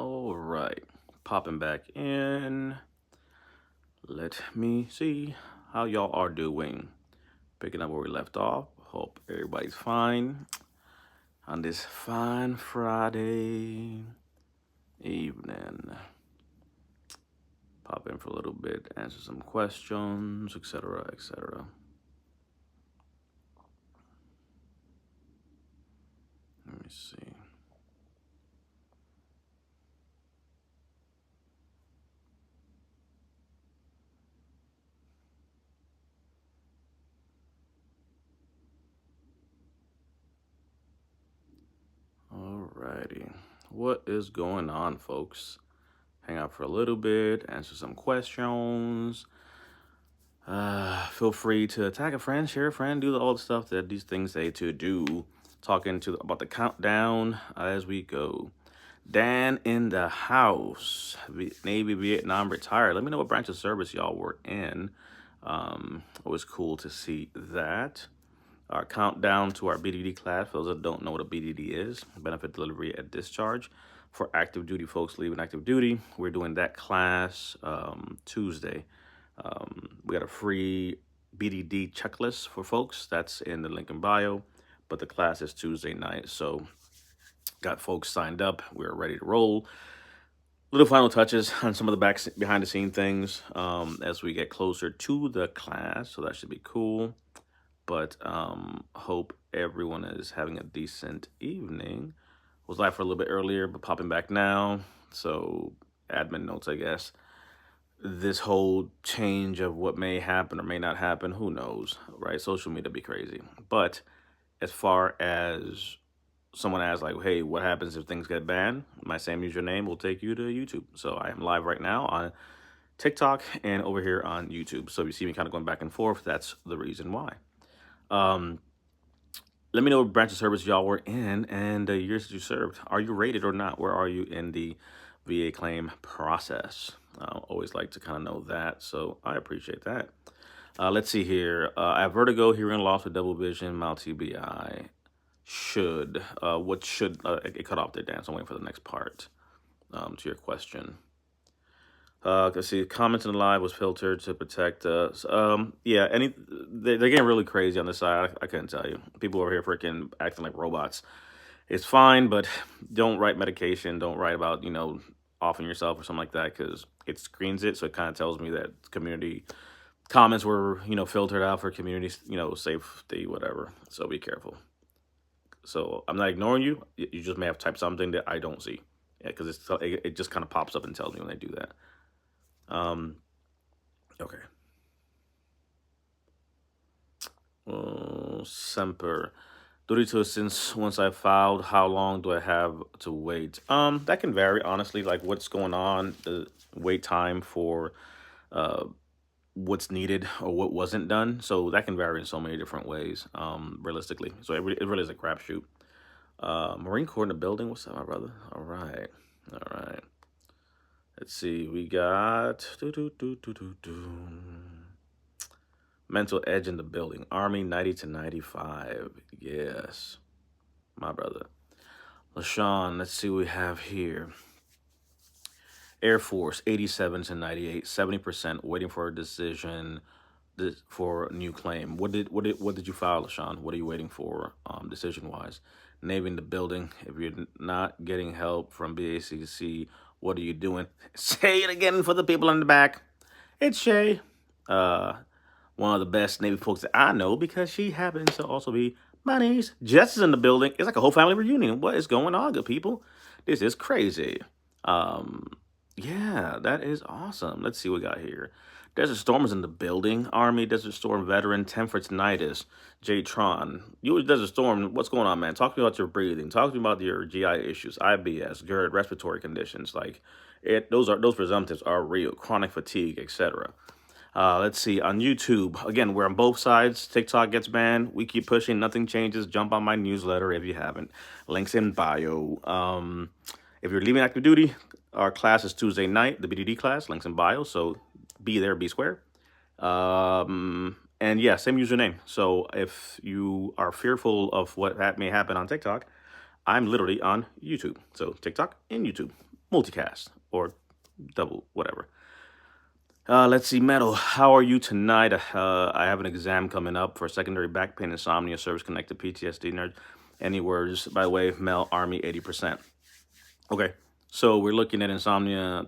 All right, popping back in. Let me see how y'all are doing. Picking up where we left off. Hope everybody's fine on this fine Friday evening. Pop in for a little bit, answer some questions, etc., etc. Let me see. Alrighty. What is going on, folks? Hang out for a little bit, answer some questions. Feel free to tag a friend, share a friend, do all the stuff that these things say to do. Talking to about the countdown as we go. Dan in the house, Navy, Vietnam, retired. Let me know what branch of service y'all were in. It was cool to see that. Our countdown to our BDD class. For those that don't know what a BDD is, benefit delivery at discharge. For active duty folks leaving active duty, we're doing that class Tuesday. We got a free BDD checklist for folks. That's in the link in bio. But the class is Tuesday night. So got folks signed up. We're ready to roll. Little final touches on some of the behind the scene things as we get closer to the class. So that should be cool. But hope everyone is having a decent evening. Was live for a little bit earlier, but popping back now. So admin notes, I guess. This whole change of what may happen or may not happen, who knows, right? Social media be crazy. But as far as someone asks, like, hey, what happens if things get banned? My same username will take you to YouTube. So I am live right now on TikTok and over here on YouTube. So if you see me kind of going back and forth, that's the reason why. Let me know what branch of service y'all were in and the years that you served. Are you rated or not? Where are you in the VA claim process? Always like to kind of know that, so I appreciate that. Let's see here. I have vertigo, hearing loss with double vision, mild TBI. What should, it cut off there, Dan, so I'm waiting for the next part to your question. Let's see, comments in the live was filtered to protect us. Yeah, they're getting really crazy on this side. I couldn't tell you. People over here freaking acting like robots. It's fine, but don't write medication. Don't write about, offing yourself or something like that, because it screens it. So it kind of tells me that community comments were, filtered out for community, safety, whatever. So be careful. So I'm not ignoring you. You just may have typed something that I don't see. Yeah, because it just kind of pops up and tells me when they do that. Okay. Semper. Duty to assist once I filed, how long do I have to wait? That can vary, honestly, like what's going on, the wait time for what's needed or what wasn't done. So that can vary in so many different ways, realistically. So it really is a crapshoot. Marine Corps in the building. What's up, my brother? All right. All right. Let's see. We got mental edge in the building. Army 90 to 95. Yes, my brother. LaShawn, let's see what we have here. Air Force 87 to 98, 70% waiting for a decision for a new claim. What did you file, LaShawn? What are you waiting for decision wise? Navy in the building. If you're not getting help from BACC, what are you doing? Say it again for the people in the back. It's Shay. One of the best Navy folks that I know, because she happens to also be my niece. Jess is in the building. It's like a whole family reunion. What is going on, good people? This is crazy. Yeah, that is awesome. Let's see what we got here. Desert Storm is in the building. Army Desert Storm veteran Temperance Nitis, J Tron. You with Desert Storm, what's going on, man? Talk to me about your breathing. Talk to me about your GI issues, IBS, GERD, respiratory conditions. Like those presumptives are real. Chronic fatigue, etc. Let's see, on YouTube, again, we're on both sides. TikTok gets banned. We keep pushing. Nothing changes. Jump on my newsletter if you haven't. Links in bio. If you're leaving active duty, our class is Tuesday night, the BDD class. Links in bio. So be there, be square. And yeah, same username. So if you are fearful of what may happen on TikTok, I'm literally on YouTube. So TikTok and YouTube. multicast or double, whatever. Let's see, Metal. How are you tonight? I have an exam coming up for secondary back pain, insomnia, service-connected PTSD. Nerd. Any words? By the way, Mel, Army, 80%. Okay, so we're looking at insomnia.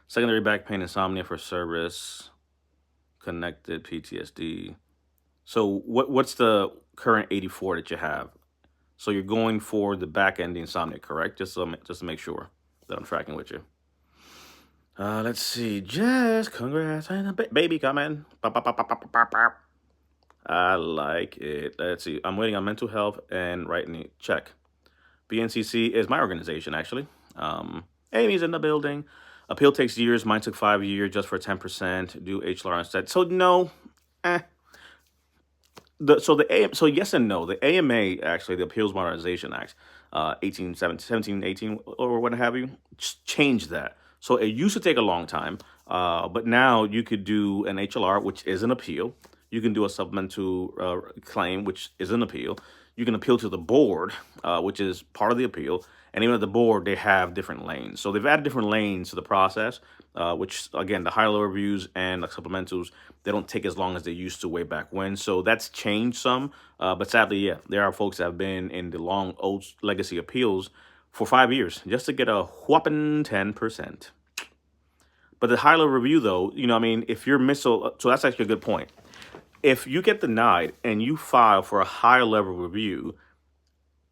Secondary back pain, insomnia for service-connected PTSD. So what's the current 84 that you have? So you're going for the back-end insomnia, correct? Just to make sure that I'm tracking with you. Let's see. Jess, congrats. Baby coming. I like it. Let's see. I'm waiting on mental health and writing. Check. VNCC is my organization, actually. Amy's in the building. Appeal takes years. Mine took 5 years just for 10%. Do HLR instead. So no. So yes and no. The AMA, actually, the Appeals Modernization Act, 18, or what have you, changed that. So it used to take a long time, but now you could do an HLR, which is an appeal. You can do a supplemental claim, which is an appeal. You can appeal to the board, which is part of the appeal. And even at the board, they have different lanes. So they've added different lanes to the process, which, again, the high-level reviews and the supplementals, they don't take as long as they used to way back when. So that's changed some. But sadly, yeah, there are folks that have been in the long old legacy appeals for 5 years just to get a whopping 10%. But the high-level review, though, you know, I mean, if you're so that's actually a good point. If you get denied and you file for a higher-level review,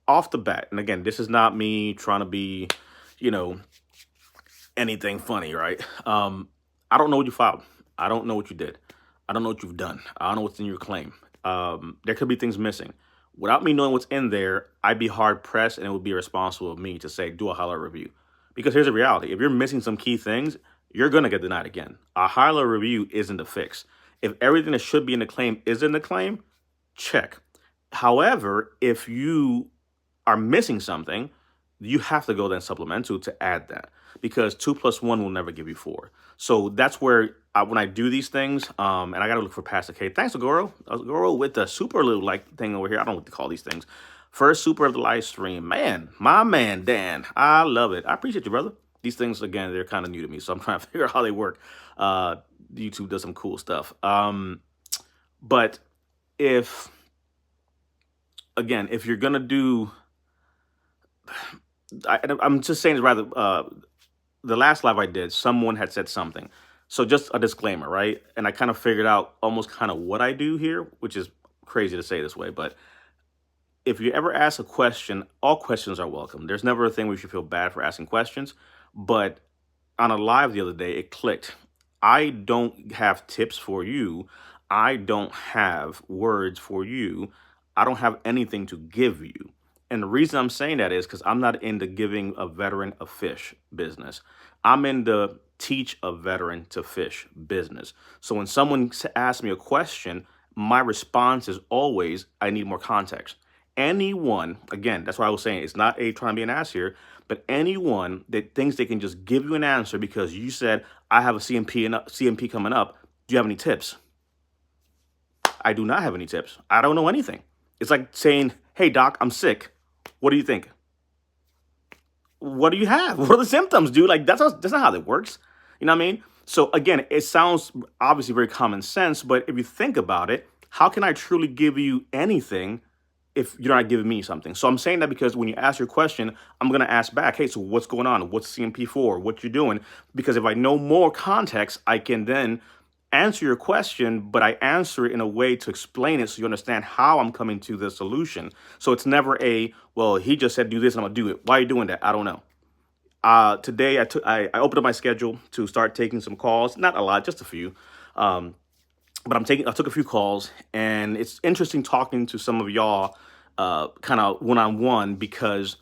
off the bat, and again, this is not me trying to be, you know, anything funny, right? I don't know what you filed. I don't know what you did. I don't know what you've done. I don't know what's in your claim. There could be things missing. Without me knowing what's in there, I'd be hard-pressed, and it would be irresponsible of me to say, do a high-level review. Because here's the reality. If you're missing some key things, you're going to get denied again. A high-level review isn't a fix. If everything that should be in the claim is in the claim, check. However, if you are missing something, you have to go then supplemental to add that, because 2 + 1 will never give you 4. So that's where when I do these things, and I gotta look for Pastor K. Thanks, Agoro. Agoro with the super little like thing over here. I don't know what to call these things. First super of the live stream, man. My man Dan, I love it. I appreciate you, brother. These things, again, they're kind of new to me, so I'm trying to figure out how they work. YouTube does some cool stuff. But if you're gonna do, I'm just saying, rather, the last live I did, someone had said something. So just a disclaimer, right? And I kind of figured out almost kind of what I do here, which is crazy to say this way, but if you ever ask a question, all questions are welcome. There's never a thing where you should feel bad for asking questions. But on a live the other day, it clicked. I don't have tips for you. I don't have words for you. I don't have anything to give you. And the reason I'm saying that is because I'm not into giving a veteran a fish business. I'm in the teach a veteran to fish business. So when someone asks me a question, my response is always, I need more context. Anyone, again, that's why I was saying it's not a trying to be an ass here, but anyone that thinks they can just give you an answer because you said, I have a CMP coming up, do you have any tips? I do not have any tips. I don't know anything. It's like saying, hey, doc, I'm sick. What do you think? What do you have? What are the symptoms, dude? Like, that's not how that works. You know what I mean? So again, it sounds obviously very common sense, but if you think about it, how can I truly give you anything if you're not giving me something? So I'm saying that because when you ask your question, I'm going to ask back, hey, so what's going on? What's CMP for? What you're doing? Because if I know more context, I can then answer your question, but I answer it in a way to explain it so you understand how I'm coming to the solution. So it's never well, he just said do this and I'm going to do it. Why are you doing that? I don't know. Today I opened up my schedule to start taking some calls. Not a lot, just a few. But I took a few calls, and it's interesting talking to some of y'all kind of one-on-one, because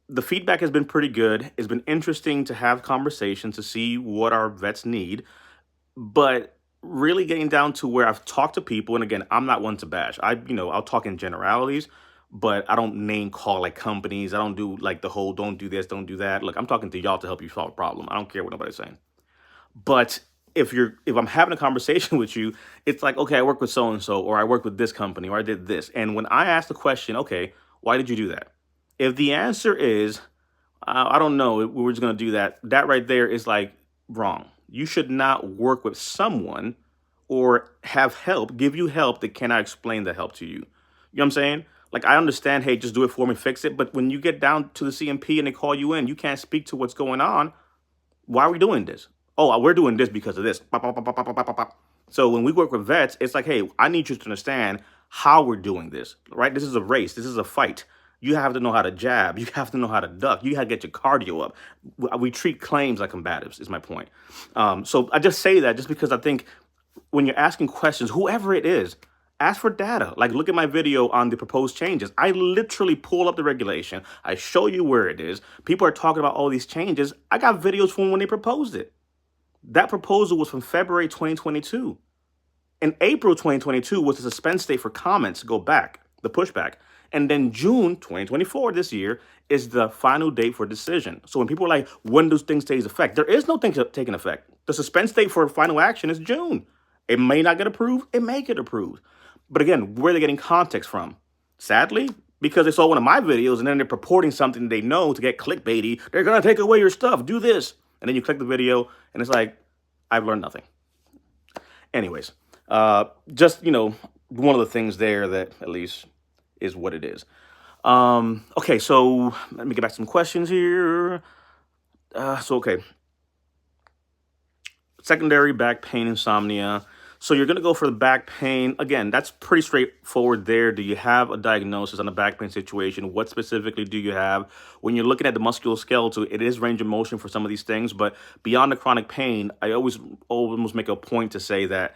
the feedback has been pretty good. It's been interesting to have conversations to see what our vets need, but really getting down to where I've talked to people, and again, I'm not one to bash. I'll talk in generalities, but I don't name call like companies. I don't do like the whole don't do this, don't do that. Look, I'm talking to y'all to help you solve a problem. I don't care what nobody's saying. But if I'm having a conversation with you, it's like, okay, I work with so-and-so, or I work with this company, or I did this. And when I ask the question, okay, why did you do that? If the answer is, I don't know. We're just going to do that. That right there is like wrong. You should not work with someone or have help, give you help that cannot explain the help to you. You know what I'm saying? Like, I understand, hey, just do it for me, fix it. But when you get down to the CMP and they call you in, you can't speak to what's going on. Why are we doing this? Oh, we're doing this because of this. Pop, pop, pop, pop, pop, pop, pop, pop. So when we work with vets, it's like, hey, I need you to understand how we're doing this, right? This is a race. This is a fight. You have to know how to jab. You have to know how to duck. You have to get your cardio up. We treat claims like combatives, is my point. So I just say that just because I think when you're asking questions, whoever it is, ask for data. Like, look at my video on the proposed changes. I literally pull up the regulation. I show you where it is. People are talking about all these changes. I got videos from when they proposed it. That proposal was from February 2022. In April 2022 was the suspense date for comments to go back, the pushback. And then June 2024, this year, is the final date for decision. So when people are like, when do things take effect? There is no thing taking effect. The suspense date for final action is June. It may not get approved. It may get approved. But again, where are they getting context from? Sadly, because they saw one of my videos and then they're purporting something they know to get clickbaity. They're going to take away your stuff. Do this. And then you click the video and it's like, I've learned nothing. Anyways, just, one of the things there that at least is what it is. Okay, so let me get back to some questions here. Okay. Secondary back pain, insomnia. So you're going to go for the back pain. Again, that's pretty straightforward there. Do you have a diagnosis on the back pain situation? What specifically do you have? When you're looking at the musculoskeletal, it is range of motion for some of these things. But beyond the chronic pain, I almost make a point to say that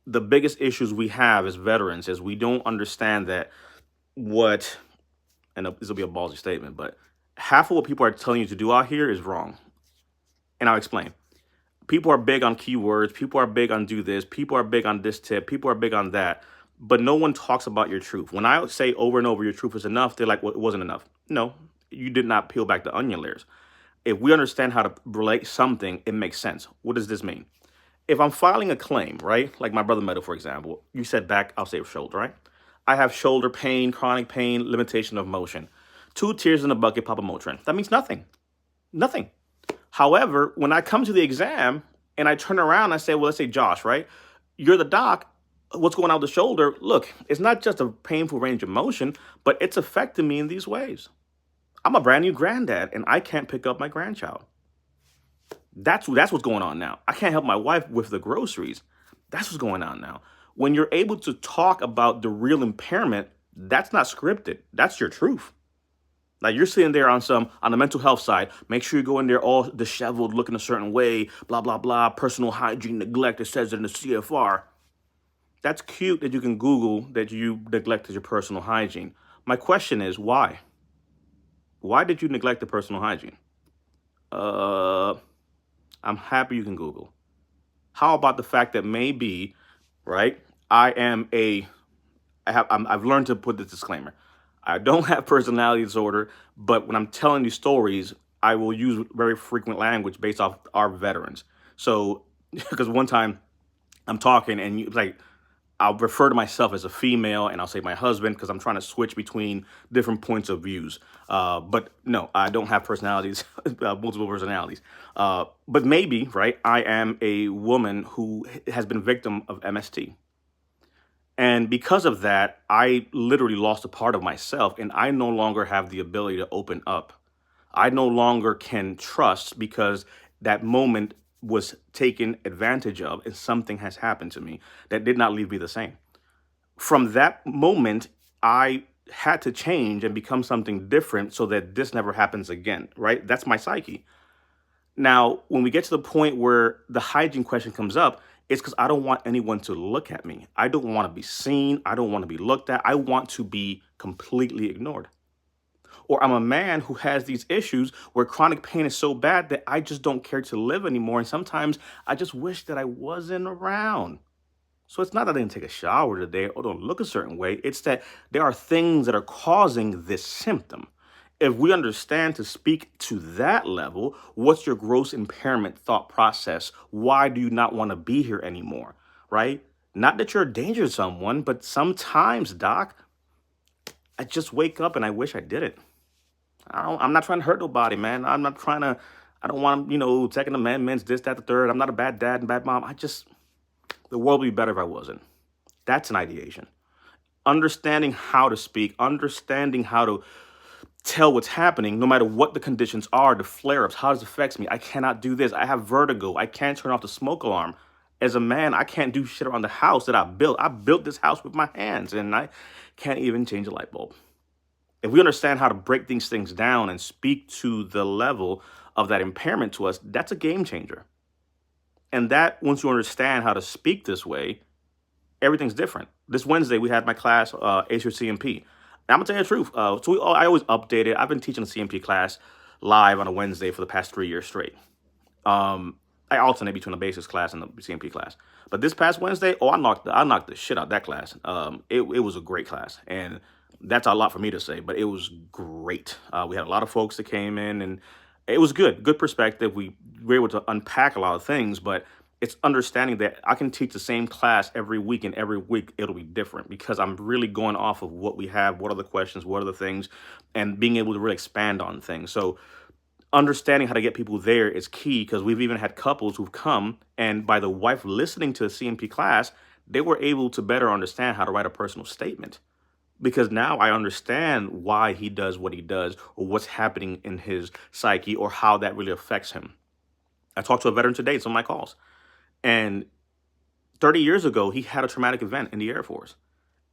the biggest issues we have as veterans is we don't understand that and this will be a ballsy statement, but half of what people are telling you to do out here is wrong. And I'll explain. People are big on keywords. People are big on do this. People are big on this tip. People are big on that. But no one talks about your truth. When I say over and over your truth is enough, they're like, well, it wasn't enough. No, you did not peel back the onion layers. If we understand how to relate something, it makes sense. What does this mean? If I'm filing a claim, right? Like my brother Meadow, for example, you said back, I'll say shoulder, right? I have shoulder pain, chronic pain, limitation of motion. 2 tears in a bucket, Papa Motrin. That means nothing. Nothing. However, when I come to the exam and I turn around and I say, well, let's say Josh, right? You're the doc. What's going on with the shoulder? Look, it's not just a painful range of motion, but it's affecting me in these ways. I'm a brand new granddad and I can't pick up my grandchild. That's what's going on now. I can't help my wife with the groceries. That's what's going on now. When you're able to talk about the real impairment, that's not scripted. That's your truth. Like you're sitting there on the mental health side, make sure you go in there all disheveled, looking a certain way, blah, blah, blah, personal hygiene neglect, it says it in the CFR. That's cute that you can Google that you neglected your personal hygiene. My question is, why? Why did you neglect the personal hygiene? I'm happy you can Google. How about the fact that maybe, right, I've learned to put this disclaimer. I don't have personality disorder, but when I'm telling you stories, I will use very frequent language based off our veterans. So, because one time I'm talking and I'll refer to myself as a female and I'll say my husband because I'm trying to switch between different points of views. But no, I don't have personalities, multiple personalities. But maybe, right, I am a woman who has been victim of MST. And because of that, I literally lost a part of myself and I no longer have the ability to open up. I no longer can trust because that moment was taken advantage of and something has happened to me that did not leave me the same. From that moment, I had to change and become something different so that this never happens again, right? That's my psyche. Now, when we get to the point where the hygiene question comes up, it's because I don't want anyone to look at me. I don't want to be seen. I don't want to be looked at. I want to be completely ignored. Or I'm a man who has these issues where chronic pain is so bad that I just don't care to live anymore. And sometimes I just wish that I wasn't around. So it's not that I didn't take a shower today or don't look a certain way. It's that there are things that are causing this symptom. If we understand to speak to that level, what's your gross impairment thought process? Why do you not want to be here anymore, right? Not that you're a danger to someone, but sometimes, doc, I just wake up and I wish I did it. I'm not trying to hurt nobody, man. I'm not trying to. I don't want, Second Amendments, this, that, the third. I'm not a bad dad and bad mom. The world would be better if I wasn't. That's an ideation. Understanding how to speak, understanding how to tell what's happening, no matter what the conditions are, the flare ups, how this affects me. I cannot do this. I have vertigo. I can't turn off the smoke alarm. As a man, I can't do shit around the house that I built. I built this house with my hands and I can't even change a light bulb. If we understand how to break these things down and speak to the level of that impairment to us, that's a game changer. And that, once you understand how to speak this way, everything's different. This Wednesday, we had my class, ACR CMP. I'm gonna tell you the truth. I always update it. I've been teaching a CMP class live on a Wednesday for the past 3 years straight. I alternate between the basics class and the CMP class. But this past Wednesday, I knocked the shit out of that class. It was a great class, and that's a lot for me to say, but it was great. We had a lot of folks that came in, and it was good perspective. We were able to unpack a lot of things, but it's understanding that I can teach the same class every week, and every week it'll be different because I'm really going off of what we have, what are the questions, what are the things, and being able to really expand on things. So understanding how to get people there is key, because we've even had couples who've come, and by the wife listening to the CMP class, they were able to better understand how to write a personal statement. Because now I understand why he does what he does, or what's happening in his psyche, or how that really affects him. I talked to a veteran today, some of my calls. And 30 years ago, he had a traumatic event in the Air Force.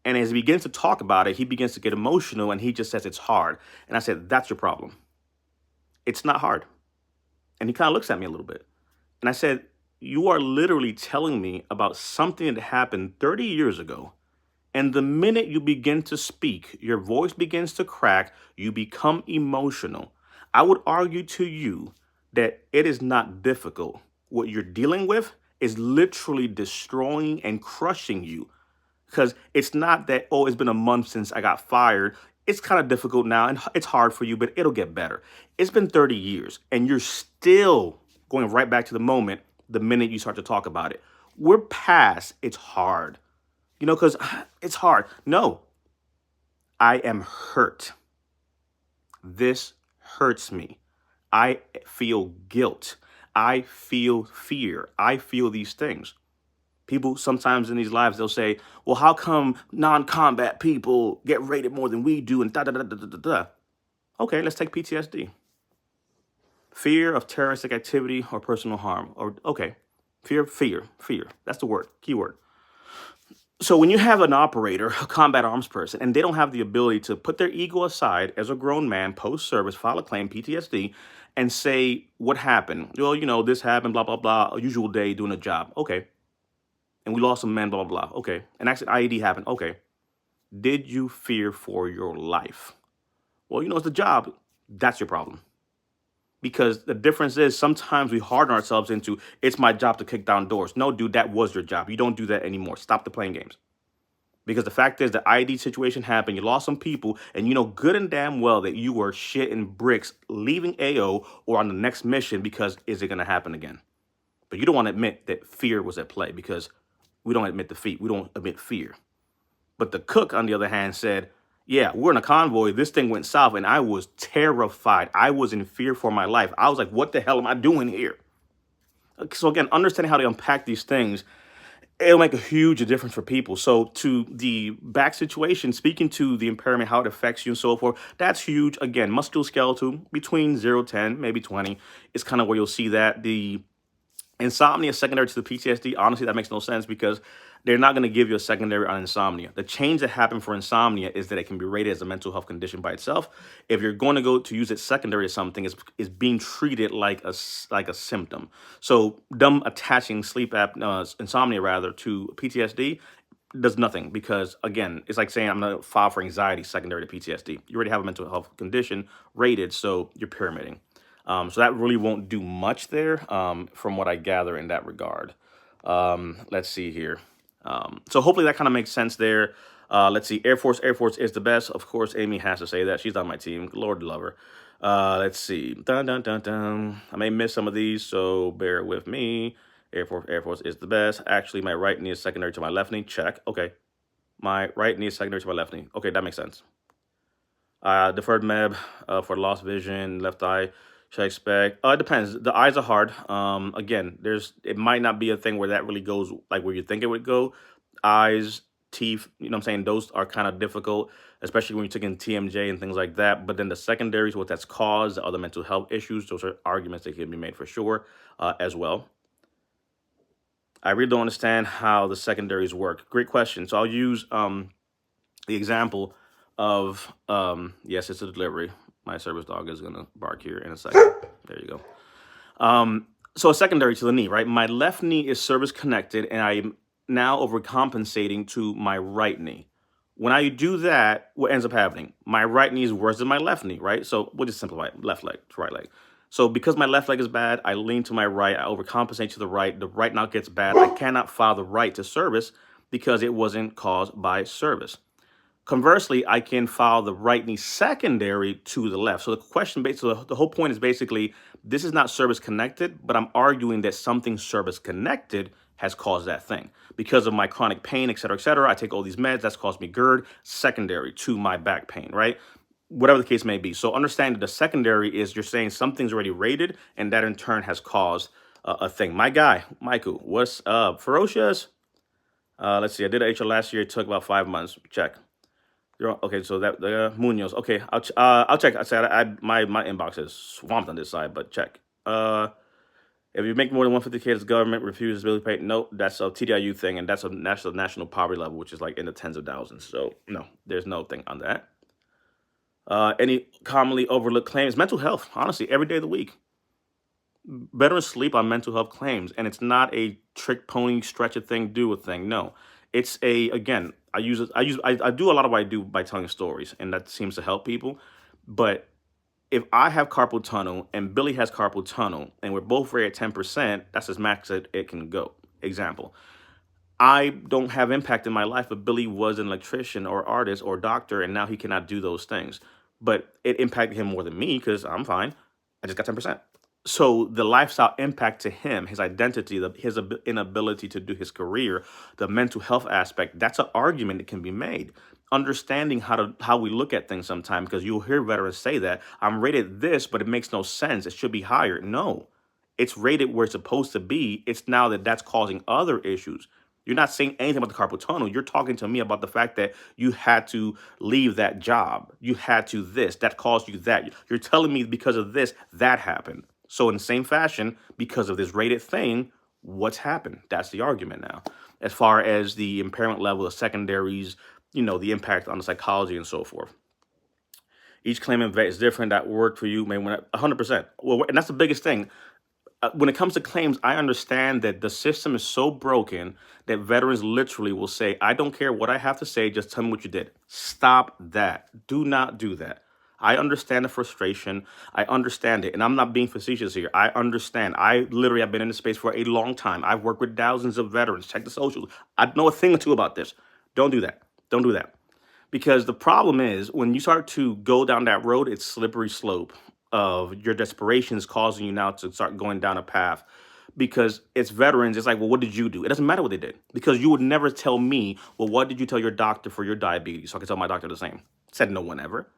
And as he begins to talk about it, he begins to get emotional, and he just says it's hard. And I said, that's your problem. It's not hard. And he kind of looks at me a little bit. And I said, you are literally telling me about something that happened 30 years ago. And the minute you begin to speak, your voice begins to crack, you become emotional. I would argue to you that it is not difficult. What you're dealing with is literally destroying and crushing you. Because it's not that, it's been a month since I got fired. It's kind of difficult now and it's hard for you, but it'll get better. It's been 30 years and you're still going right back to the moment the minute you start to talk about it. We're past it's hard, because it's hard. No, I am hurt. This hurts me. I feel guilt. I feel fear. I feel these things. People sometimes in these lives, they'll say, well, how come non-combat people get rated more than we do, and da da da da da da da. Okay, let's take PTSD. Fear of terroristic activity or personal harm. Fear. That's the word, keyword. So when you have an operator, a combat arms person, and they don't have the ability to put their ego aside as a grown man, post-service, file a claim, PTSD, and say what happened. Well, this happened, blah, blah, blah, a usual day doing a job. Okay. And we lost some men, blah, blah, blah. Okay. An accident, IED happened. Okay. Did you fear for your life? Well, it's the job. That's your problem. Because the difference is sometimes we harden ourselves into, it's my job to kick down doors. No, dude, that was your job. You don't do that anymore. Stop the playing games. Because the fact is the IED situation happened. You lost some people, and you know good and damn well that you were shitting bricks leaving AO or on the next mission, because is it going to happen again? But you don't want to admit that fear was at play, because we don't admit defeat. We don't admit fear. But the cook, on the other hand, said, yeah, we're in a convoy. This thing went south, and I was terrified. I was in fear for my life. I was like, what the hell am I doing here? So again, understanding how to unpack these things, it'll make a huge difference for people. So to the back situation, speaking to the impairment, how it affects you and so forth, that's huge. Again, musculoskeletal, between 0, 10, maybe 20 is kind of where you'll see that. The insomnia secondary to the PTSD, honestly, that makes no sense, because they're not going to give you a secondary on insomnia. The change that happened for insomnia is that it can be rated as a mental health condition by itself. If you're going to go to use it secondary to something, is being treated like a symptom. So them attaching insomnia rather to PTSD does nothing, because again, it's like saying I'm going to file for anxiety secondary to PTSD. You already have a mental health condition rated, so you're pyramiding. So that really won't do much there, from what I gather in that regard. Let's see here. So hopefully that kind of makes sense there. Let's see. Air Force is the best. Of course, Amy has to say that. She's on my team. Lord love her. Let's see. Dun, dun, dun, dun. I may miss some of these, so bear with me. Air Force is the best. Actually, my right knee is secondary to my left knee. Check. Okay. My right knee is secondary to my left knee. Okay, that makes sense. Deferred MEB for lost vision, left eye. Should I expect? It depends. The eyes are hard. Again, it might not be a thing where that really goes like where you think it would go. Eyes, teeth, you know what I'm saying? Those are kind of difficult, especially when you're taking TMJ and things like that. But then the secondaries, what that's caused, the other mental health issues, those are arguments that can be made for sure as well. I really don't understand how the secondaries work. Great question. So I'll use the example of yes, it's a delivery. My service dog is gonna bark here in a second. There you go. So a secondary to the knee, right? My left knee is service connected, and I'm now overcompensating to my right knee. When I do that, what ends up happening? My right knee is worse than my left knee, right? So we'll just simplify it. Left leg to right leg. So because my left leg is bad, I lean to my right. I overcompensate to the right. The right now gets bad. I cannot file the right to service because it wasn't caused by service. Conversely, I can file the right knee secondary to the left. So the question, so the whole point is basically, this is not service connected, but I'm arguing that something service connected has caused that thing. Because of my chronic pain, et cetera, I take all these meds, that's caused me GERD, secondary to my back pain, right? Whatever the case may be. So understand that the secondary is you're saying something's already rated, and that in turn has caused a thing. My guy, Michael, what's up? Ferocious? Let's see, I did a HL last year, it took about 5 months. Check. Okay, so that the Munoz. Okay, I'll check. I said my inbox is swamped on this side, but check. If you make more than 150K, the government refuses to pay. No, that's a TDIU thing, and that's a national poverty level, which is like in the tens of thousands. So no, there's no thing on that. Any commonly overlooked claims? Mental health. Honestly, every day of the week. Veterans sleep on mental health claims, and it's not a trick pony stretch a thing, do a thing. No, it's a again. I do a lot of what I do by telling stories, and that seems to help people. But if I have carpal tunnel and Billy has carpal tunnel, and we're both rated at 10%, that's as max as it can go. Example. I don't have impact in my life, but Billy was an electrician or artist or doctor, and now he cannot do those things. But it impacted him more than me because I'm fine. I just got 10%. So the lifestyle impact to him, his identity, his inability to do his career, the mental health aspect, that's an argument that can be made. Understanding how we look at things sometimes, because you'll hear veterans say that I'm rated this, but it makes no sense. It should be higher. No, it's rated where it's supposed to be. It's now that's causing other issues. You're not saying anything about the carpal tunnel. You're talking to me about the fact that you had to leave that job. You had to this. That caused you that. You're telling me because of this, that happened. So in the same fashion, because of this rated thing, what's happened? That's the argument now. As far as the impairment level, the secondaries, the impact on the psychology and so forth. Each claimant vet is different. That worked for you, may 100%. Well, and that's the biggest thing. When it comes to claims, I understand that the system is so broken that veterans literally will say, I don't care what I have to say, just tell me what you did. Stop that. Do not do that. I understand the frustration. I understand it. And I'm not being facetious here. I understand. I literally have been in this space for a long time. I've worked with thousands of veterans. Check the socials. I know a thing or two about this. Don't do that. Don't do that. Because the problem is when you start to go down that road, it's slippery slope of your desperation is causing you now to start going down a path. Because it's veterans, it's like, well, what did you do? It doesn't matter what they did. Because you would never tell me, well, what did you tell your doctor for your diabetes? So I can tell my doctor the same. Said no one ever.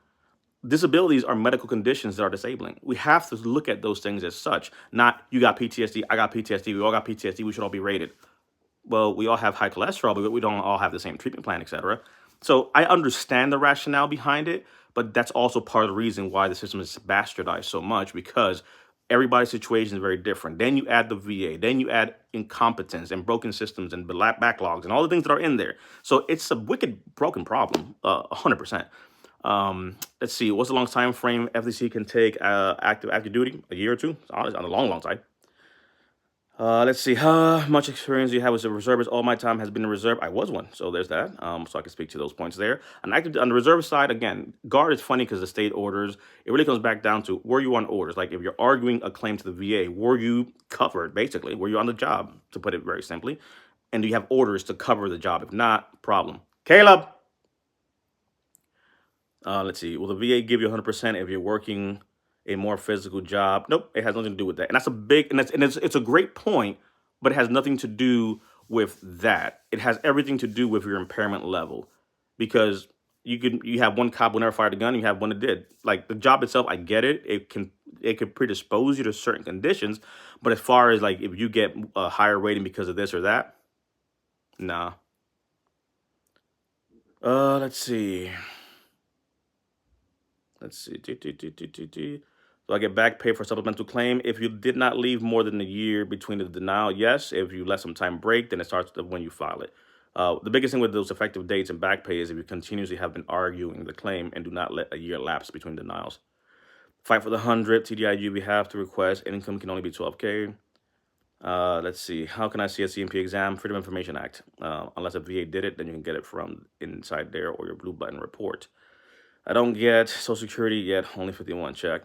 Disabilities are medical conditions that are disabling. We have to look at those things as such. Not you got PTSD, I got PTSD, we all got PTSD, we should all be rated. Well, we all have high cholesterol, but we don't all have the same treatment plan, etc. So I understand the rationale behind it, but that's also part of the reason why the system is bastardized so much, because everybody's situation is very different. Then you add the VA, then you add incompetence and broken systems and backlogs and all the things that are in there. So it's a wicked broken problem, 100%. Let's see, what's the long time frame FTC can take active duty? A year or two? It's honestly on the long side. Let's see, how much experience do you have as a reservist? All my time has been in reserve. I was one, so there's that. So I can speak to those points there. On the reserve side, again, guard is funny because the state orders. It really comes back down to, were you on orders? Like if you're arguing a claim to the VA, were you covered, basically? Were you on the job, to put it very simply? And do you have orders to cover the job? If not, problem. Caleb! Let's see, will the VA give you 100% if you're working a more physical job? Nope, it has nothing to do with that. And that's a big, and it's a great point, but it has nothing to do with that. It has everything to do with your impairment level. Because you have one cop who never fired a gun, you have one that did. Like the job itself, I get it. It can predispose you to certain conditions, but as far as like if you get a higher rating because of this or that, nah. Let's see. Let's see. So I get back pay for supplemental claim. If you did not leave more than a year between the denial, yes. If you let some time break, then it starts when you file it. The biggest thing with those effective dates and back pay is if you continuously have been arguing the claim and do not let a year lapse between denials. Fight for the 100 TDIU. We have to request income can only be 12K. Let's see. How can I see a CMP exam? Freedom of Information Act. Unless a VA did it, then you can get it from inside there or your blue button report. I don't get Social Security yet, only 51 check.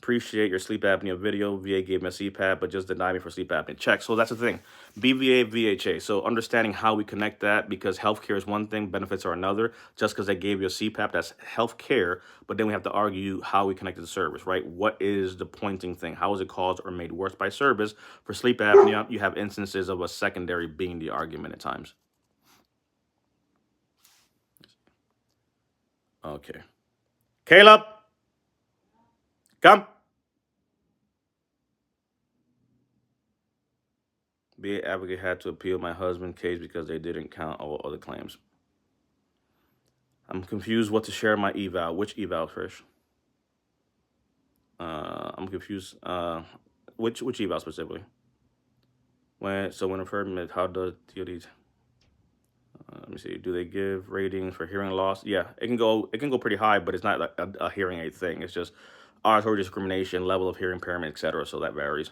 Appreciate your sleep apnea video. VA gave me a CPAP, but just denied me for sleep apnea check. So that's the thing. BVA, VHA. So understanding how we connect that, because healthcare is one thing, benefits are another. Just because they gave you a CPAP, that's healthcare. But then we have to argue how we connect to the service, right? What is the pointing thing? How is it caused or made worse by service? For sleep apnea, you have instances of a secondary being the argument at times. Okay. Caleb, come. BA advocate had to appeal my husband's case because they didn't count all other claims. I'm confused what to share my eval. Which eval, Trish? I'm confused. Which eval specifically? When referred, how does DoD? Let me see. Do they give ratings for hearing loss? Yeah, it can go pretty high, but it's not like a hearing aid thing. It's just auditory discrimination, level of hearing impairment, etc. So that varies.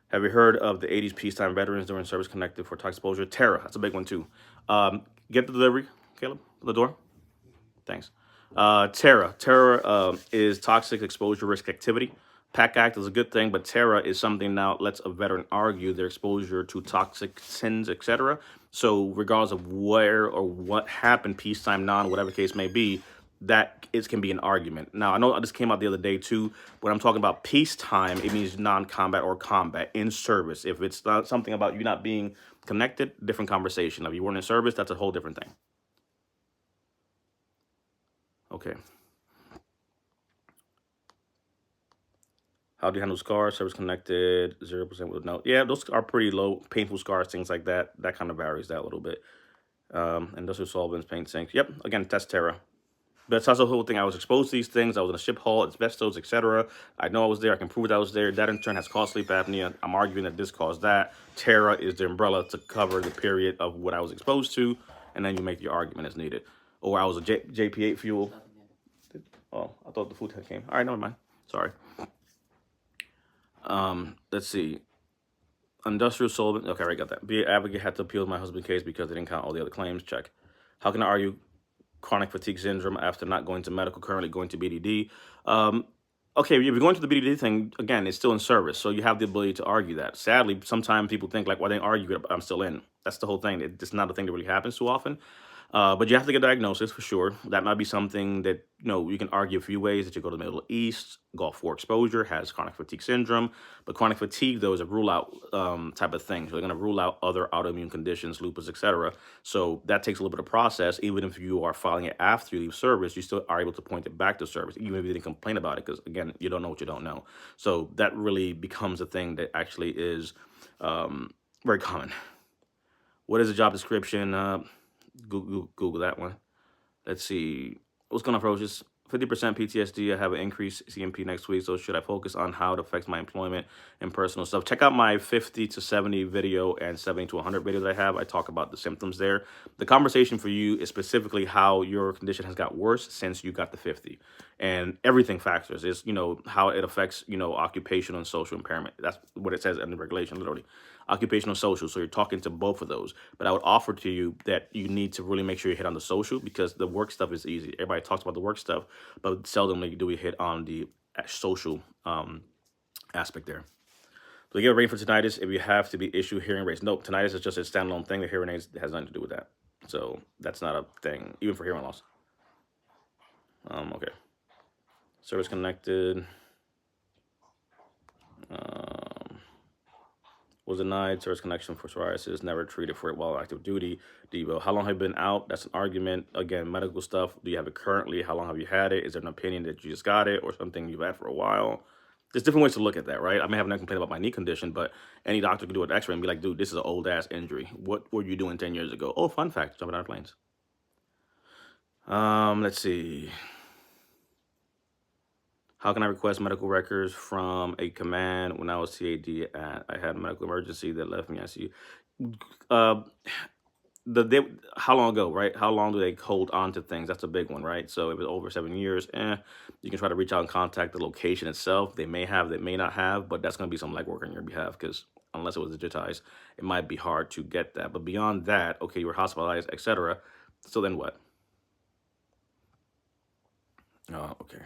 Have you heard of the 80s peacetime veterans during service connected for toxic exposure? Terra, that's a big one too. Get the delivery, Caleb, the door. Thanks. Terra. Terra is toxic exposure risk activity. PAC Act is a good thing, but Terra is something now lets a veteran argue their exposure to toxic sins, etc. So regardless of where or what happened, peacetime, non, whatever case may be, that it can be an argument. Now, I know this came out the other day too. When I'm talking about peacetime, it means non-combat or combat in service. If it's not something about you not being connected, different conversation. If you weren't in service, that's a whole different thing. Okay. How do you handle scars? Service connected, 0% with no. Yeah, those are pretty low, painful scars, things like that. That kind of varies that a little bit. Industrial solvents, paint sinks. Yep, again, that's Terra. But that's the whole thing. I was exposed to these things. I was in a ship hull, asbestos, etc. I know I was there. I can prove that I was there. That in turn has caused sleep apnea. I'm arguing that this caused that. Terra is the umbrella to cover the period of what I was exposed to, and then you make your argument as needed. Or I was a JP8 fuel. Oh, I thought the food came. All right, never mind. Sorry. Let's see. Industrial solvent. Okay, I already got that. BA advocate had to appeal my husband's case because they didn't count all the other claims. Check. How can I argue chronic fatigue syndrome after not going to medical, currently going to BDD? Okay, if you're going to the BDD thing, again, it's still in service, so you have the ability to argue that. Sadly, sometimes people think, like, why they argue it, I'm still in. That's the whole thing. It's not a thing that really happens too often. But you have to get a diagnosis for sure. That might be something that, you can argue a few ways that you go to the Middle East, Gulf War exposure, has chronic fatigue syndrome. But chronic fatigue, though, is a rule out type of thing. So they're going to rule out other autoimmune conditions, lupus, etc. So that takes a little bit of process. Even if you are filing it after you leave service, you still are able to point it back to service, even if you didn't complain about it, because, again, you don't know what you don't know. So that really becomes a thing that actually is very common. What is the job description? Google that one. Let's see. What's going on, approaches? 50% PTSD. I have an increased CMP next week. So should I focus on how it affects my employment and personal stuff? Check out my 50 to 70 video and 70 to 100 videos I have. I talk about the symptoms there. The conversation for you is specifically how your condition has got worse since you got the 50. And everything factors is, how it affects, occupational and social impairment. That's what it says in the regulation, literally. Occupational, social. So you're talking to both of those. But I would offer to you that you need to really make sure you hit on the social, because the work stuff is easy. Everybody talks about the work stuff, but seldomly do we hit on the social aspect there. So you get a rating for tinnitus if you have to be issued hearing aids. Nope, tinnitus is just a standalone thing. The hearing aids has nothing to do with that. So that's not a thing, even for hearing loss. Okay. Service connected. Was denied service connection for psoriasis, never treated for it while active duty. Debo, how long have you been out? That's an argument. Again, medical stuff. Do you have it currently? How long have you had it? Is there an opinion that you just got it or something you've had for a while? There's different ways to look at that, right? I may have no complaint about my knee condition, but any doctor can do an x-ray and be like, dude, this is an old ass injury. What were you doing 10 years ago? Oh, fun fact, jumping out of planes. Let's see. How can I request medical records from a command when I was TAD at I had a medical emergency that left me ICU? Uh, how long ago, right? How long do they hold on to things? That's a big one, right? So if it's over 7 years, you can try to reach out and contact the location itself. They may have, they may not have, but that's going to be some legwork on your behalf because unless it was digitized, it might be hard to get that. But beyond that, okay, you were hospitalized, etc. So then what? Oh, okay.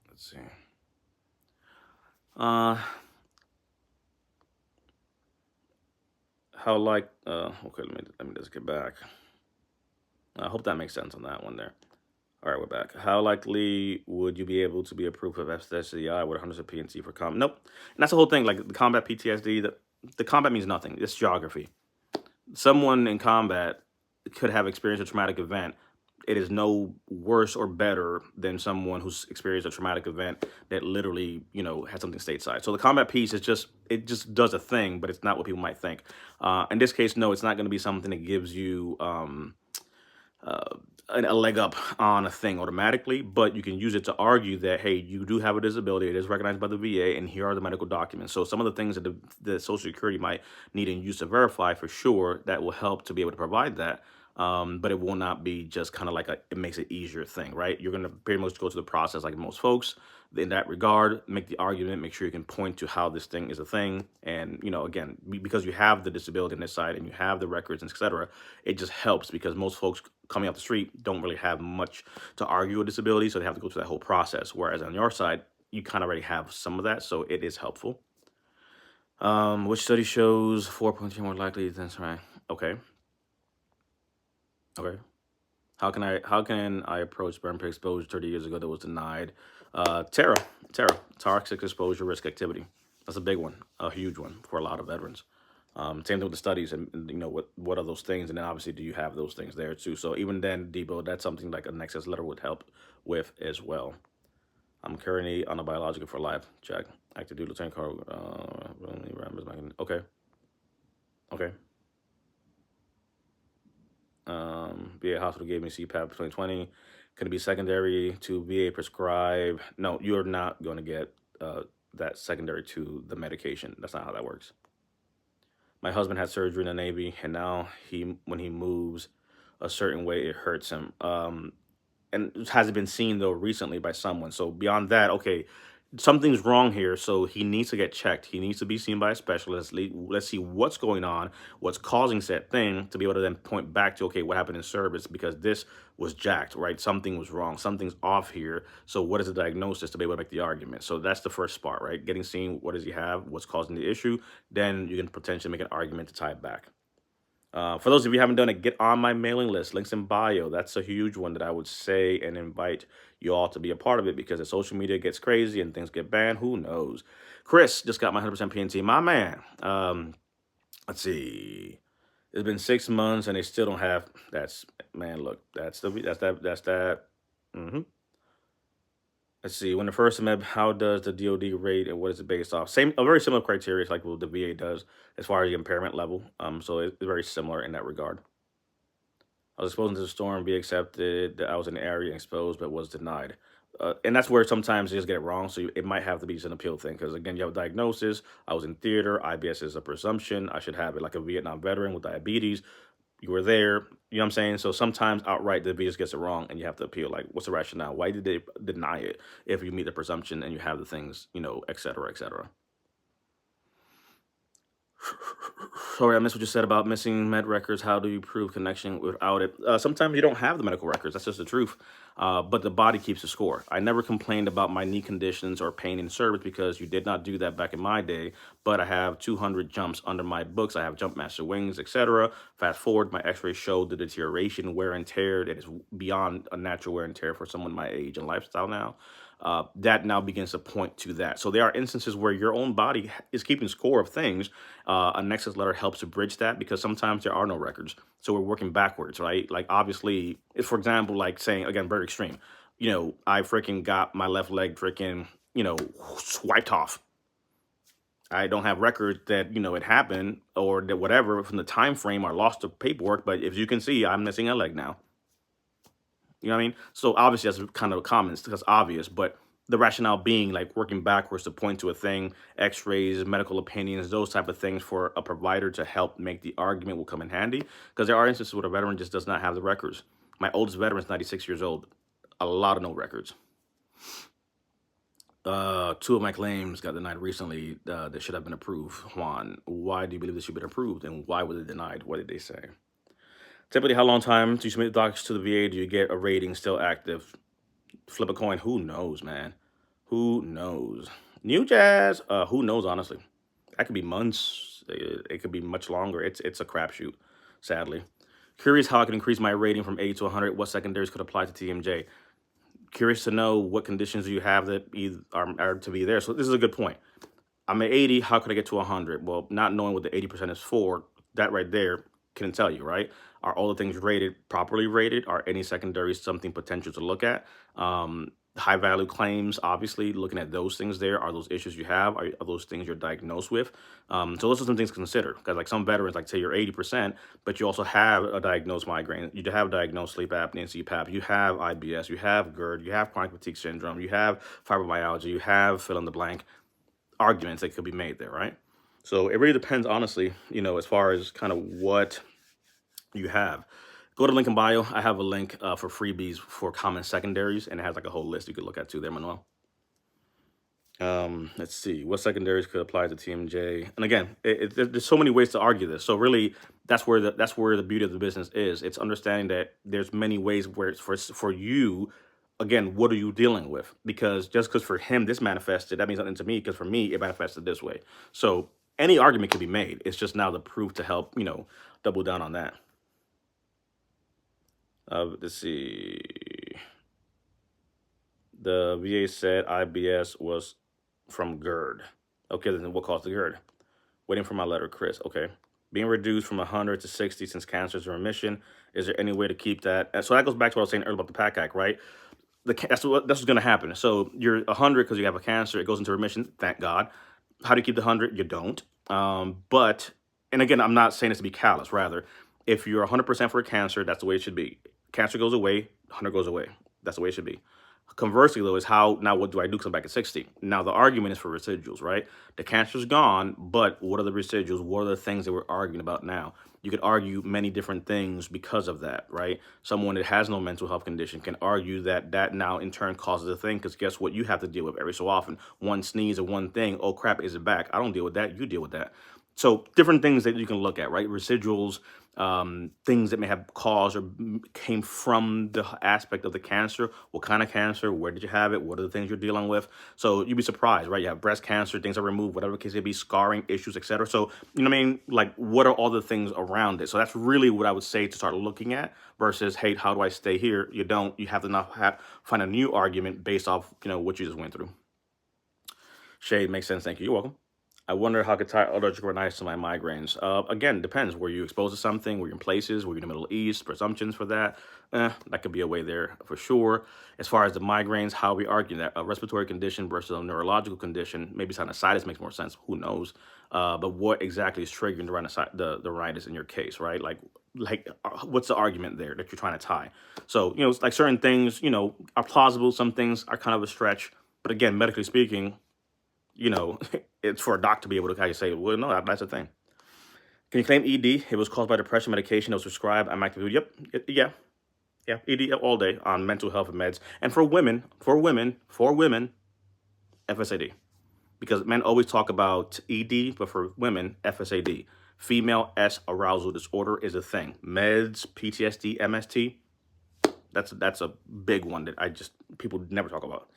Let's see. How like okay, let me just get back. I hope that makes sense on that one there. All right, we're back. How likely would you be able to be approved of FSCI with 100% PNC for combat? Nope. And that's the whole thing. Like the combat PTSD, the combat means nothing. It's geography. Someone in combat could have experienced a traumatic event. It is no worse or better than someone who's experienced a traumatic event that literally, had something stateside. So the combat piece is it just does a thing, but it's not what people might think. In this case, no, it's not going to be something that gives you a leg up on a thing automatically, but you can use it to argue that, hey, you do have a disability. It is recognized by the VA, and here are the medical documents. So some of the things that the Social Security might need and use to verify for sure, that will help to be able to provide that. But it will not be just kind of like it makes it easier thing, right? You're going to pretty much go through the process like most folks in that regard, make the argument, make sure you can point to how this thing is a thing. And, again, because you have the disability on this side and you have the records and et cetera, it just helps because most folks coming off the street don't really have much to argue with disability. So they have to go through that whole process. Whereas on your side, you kind of already have some of that. So it is helpful. Which study shows 4.3 more likely than right? Okay. Okay. How can I approach burn pit exposure 30 years ago that was denied? Terra, toxic exposure risk activity. That's a big one, a huge one for a lot of veterans. Same thing with the studies and what are those things, and then obviously do you have those things there too? So even then, Debo, that's something like a nexus letter would help with as well. I'm currently on a biological for life. Check. Active duty lieutenant colonel. Okay. Okay. VA hospital gave me CPAP 2020. Can it be secondary to VA prescribe? No, you're not going to get that secondary to the medication. That's not how that works. My husband had surgery in the Navy, and now when he moves a certain way, it hurts him. And it hasn't been seen though recently by someone. So beyond that, okay, something's wrong here. So he needs to get checked. He needs to be seen by a specialist. Let's see what's going on, what's causing said thing, to be able to then point back to, okay, what happened in service, because this was jacked, right? Something was wrong. Something's off here. So what is the diagnosis to be able to make the argument? So that's the first part, right? Getting seen, what does he have, what's causing the issue, then you can potentially make an argument to tie it back. For those of you who haven't done it, get on my mailing list. Links in bio. That's a huge one that I would say and invite you all to be a part of it, because if social media gets crazy and things get banned, who knows? Chris just got my 100% PNT. My man. Let's see. It's been 6 months and they still don't have. Look. That's that. Let's see. When the first met, how does the DoD rate and what is it based off? A very similar criteria, like what the VA does as far as the impairment level. So it's very similar in that regard. I was exposed to the storm, be accepted. I was in the area exposed, but was denied. And that's where sometimes they just get it wrong. So it might have to be just an appeal thing, because again, you have a diagnosis. I was in theater. IBS is a presumption. I should have it like a Vietnam veteran with diabetes. You were there, you know what I'm saying? So sometimes outright the VA just gets it wrong and you have to appeal. Like, what's the rationale? Why did they deny it if you meet the presumption and you have the things, et cetera, et cetera? Sorry, I missed what you said about missing med records. How do you prove connection without it? Sometimes you don't have the medical records. That's just the truth. But the body keeps the score. I never complained about my knee conditions or pain in service, because you did not do that back in my day. But I have 200 jumps under my books. I have jump master wings, etc. Fast forward, my x-ray showed the deterioration, wear and tear that is beyond a natural wear and tear for someone my age and lifestyle now. that now begins to point to that. So there are instances where your own body is keeping score of things. A nexus letter helps to bridge that because sometimes there are no records. So we're working backwards, right? Like obviously, if for example, like saying again, very extreme, I freaking got my left leg freaking, swiped off. I don't have records that it happened or that whatever from the time frame or lost the paperwork, but if you can see, I'm missing a leg now. You know what I mean? So obviously that's kind of common. That's obvious, but the rationale being like working backwards to point to a thing, X-rays, medical opinions, those type of things for a provider to help make the argument will come in handy. Because there are instances where a veteran just does not have the records. My oldest veteran is 96 years old. A lot of no records. Two of my claims got denied recently that should have been approved. Juan, why do you believe this should have been approved, and why was it denied? What did they say? Typically, how long time do you submit docs to the VA? Do you get a rating still active? Flip a coin. Who knows, man? Who knows? New Jazz. Who knows? Honestly, that could be months. It could be much longer. It's a crapshoot. Sadly, curious how I can increase my rating from 80 to 100. What secondaries could apply to TMJ? Curious to know what conditions do you have that are to be there. So this is a good point. I'm at 80. How could I get to 100? Well, not knowing what the 80% is for, that right there can tell you, right? Are all the things rated properly rated? Are any secondaries something potential to look at? High value claims, obviously, looking at those things there. Are those issues you have? Are those things you're diagnosed with? So those are some things to consider. Because like some veterans, like say you're 80%, but you also have a diagnosed migraine. You have diagnosed sleep apnea and CPAP. You have IBS. You have GERD. You have chronic fatigue syndrome. You have fibromyalgia. You have fill in the blank arguments that could be made there, right? So it really depends, honestly, as far as kind of what you have. Go to link in bio. I have a link for freebies for common secondaries, and it has like a whole list you could look at too there, Manuel. Let's see. What secondaries could apply to TMJ? And again, there's so many ways to argue this. So really, that's where the beauty of the business is. It's understanding that there's many ways where it's for you. Again, what are you dealing with? Because just because for him this manifested, that means nothing to me. Because for me, it manifested this way. So any argument can be made. It's just now the proof to help double down on that. Let's see. The VA said IBS was from GERD. Okay, then what caused the GERD? Waiting for my letter, Chris. Okay. Being reduced from 100 to 60 since cancer is in remission. Is there any way to keep that? And so that goes back to what I was saying earlier about the PAC Act, right? That's what's going to happen. So you're 100 because you have a cancer. It goes into remission. Thank God. How do you keep the 100? You don't. And again, I'm not saying this to be callous. Rather, if you're 100% for a cancer, that's the way it should be. Cancer goes away, 100 goes away. That's the way it should be. Conversely, though, is how, now what do I do because I'm back at 60? Now, the argument is for residuals, right? The cancer's gone, but what are the residuals? What are the things that we're arguing about now? You could argue many different things because of that, right? Someone that has no mental health condition can argue that now in turn causes a thing because guess what? You have to deal with every so often. One sneeze or one thing, oh crap, is it back? I don't deal with that. You deal with that. So different things that you can look at, right? Residuals, things that may have caused or came from the aspect of the cancer. What kind of cancer? Where did you have it? What are the things you're dealing with? So you'd be surprised, right? You have breast cancer, things are removed, whatever the case may be, scarring issues, etc. So, you know what I mean? Like, what are all the things around it? So that's really what I would say to start looking at versus, hey, how do I stay here? You don't. You have to now find a new argument based off, what you just went through. Shade makes sense. Thank you. You're welcome. I wonder how I could tie allergic rhinitis to my migraines. Again, depends. Were you exposed to something? Were you in places? Were you in the Middle East? Presumptions for that? That could be a way there for sure. As far as the migraines, how we argue that a respiratory condition versus a neurological condition, maybe sinusitis makes more sense. Who knows? But what exactly is triggering the rhinitis in your case, right? Like what's the argument there that you're trying to tie? So, it's like certain things, are plausible. Some things are kind of a stretch. But again, medically speaking, it's for a doc to be able to kind of say, well, no, that's a thing. Can you claim ED? It was caused by depression medication that was prescribed. I'm active. Yep. Yeah. ED all day on mental health and meds. And for women, FSAD. Because men always talk about ED, but for women, FSAD. Female S arousal disorder is a thing. Meds, PTSD, MST. That's a big one that people never talk about.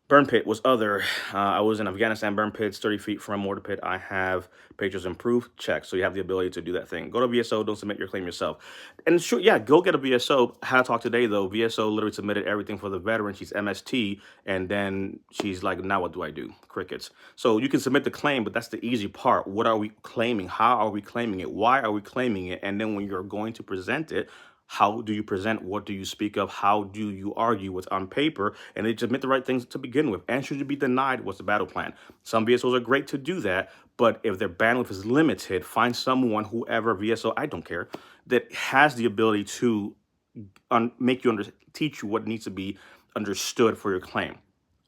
Burn pit was other. I was in Afghanistan burn pits, 30 feet from a mortar pit. I have pictures and proof. Check. So you have the ability to do that thing. Go to VSO. Don't submit your claim yourself. And sure, yeah, go get a VSO. How to talk today though? VSO literally submitted everything for the veteran. She's MST, and then she's like, now what do I do? Crickets. So you can submit the claim, but that's the easy part. What are we claiming? How are we claiming it? Why are we claiming it? And then when you're going to present it, how do you present? What do you speak of? How do you argue what's on paper? And they submit the right things to begin with. And should you be denied, what's the battle plan? Some VSOs are great to do that, but if their bandwidth is limited, find someone, whoever VSO, I don't care, that has the ability to make you teach you what needs to be understood for your claim.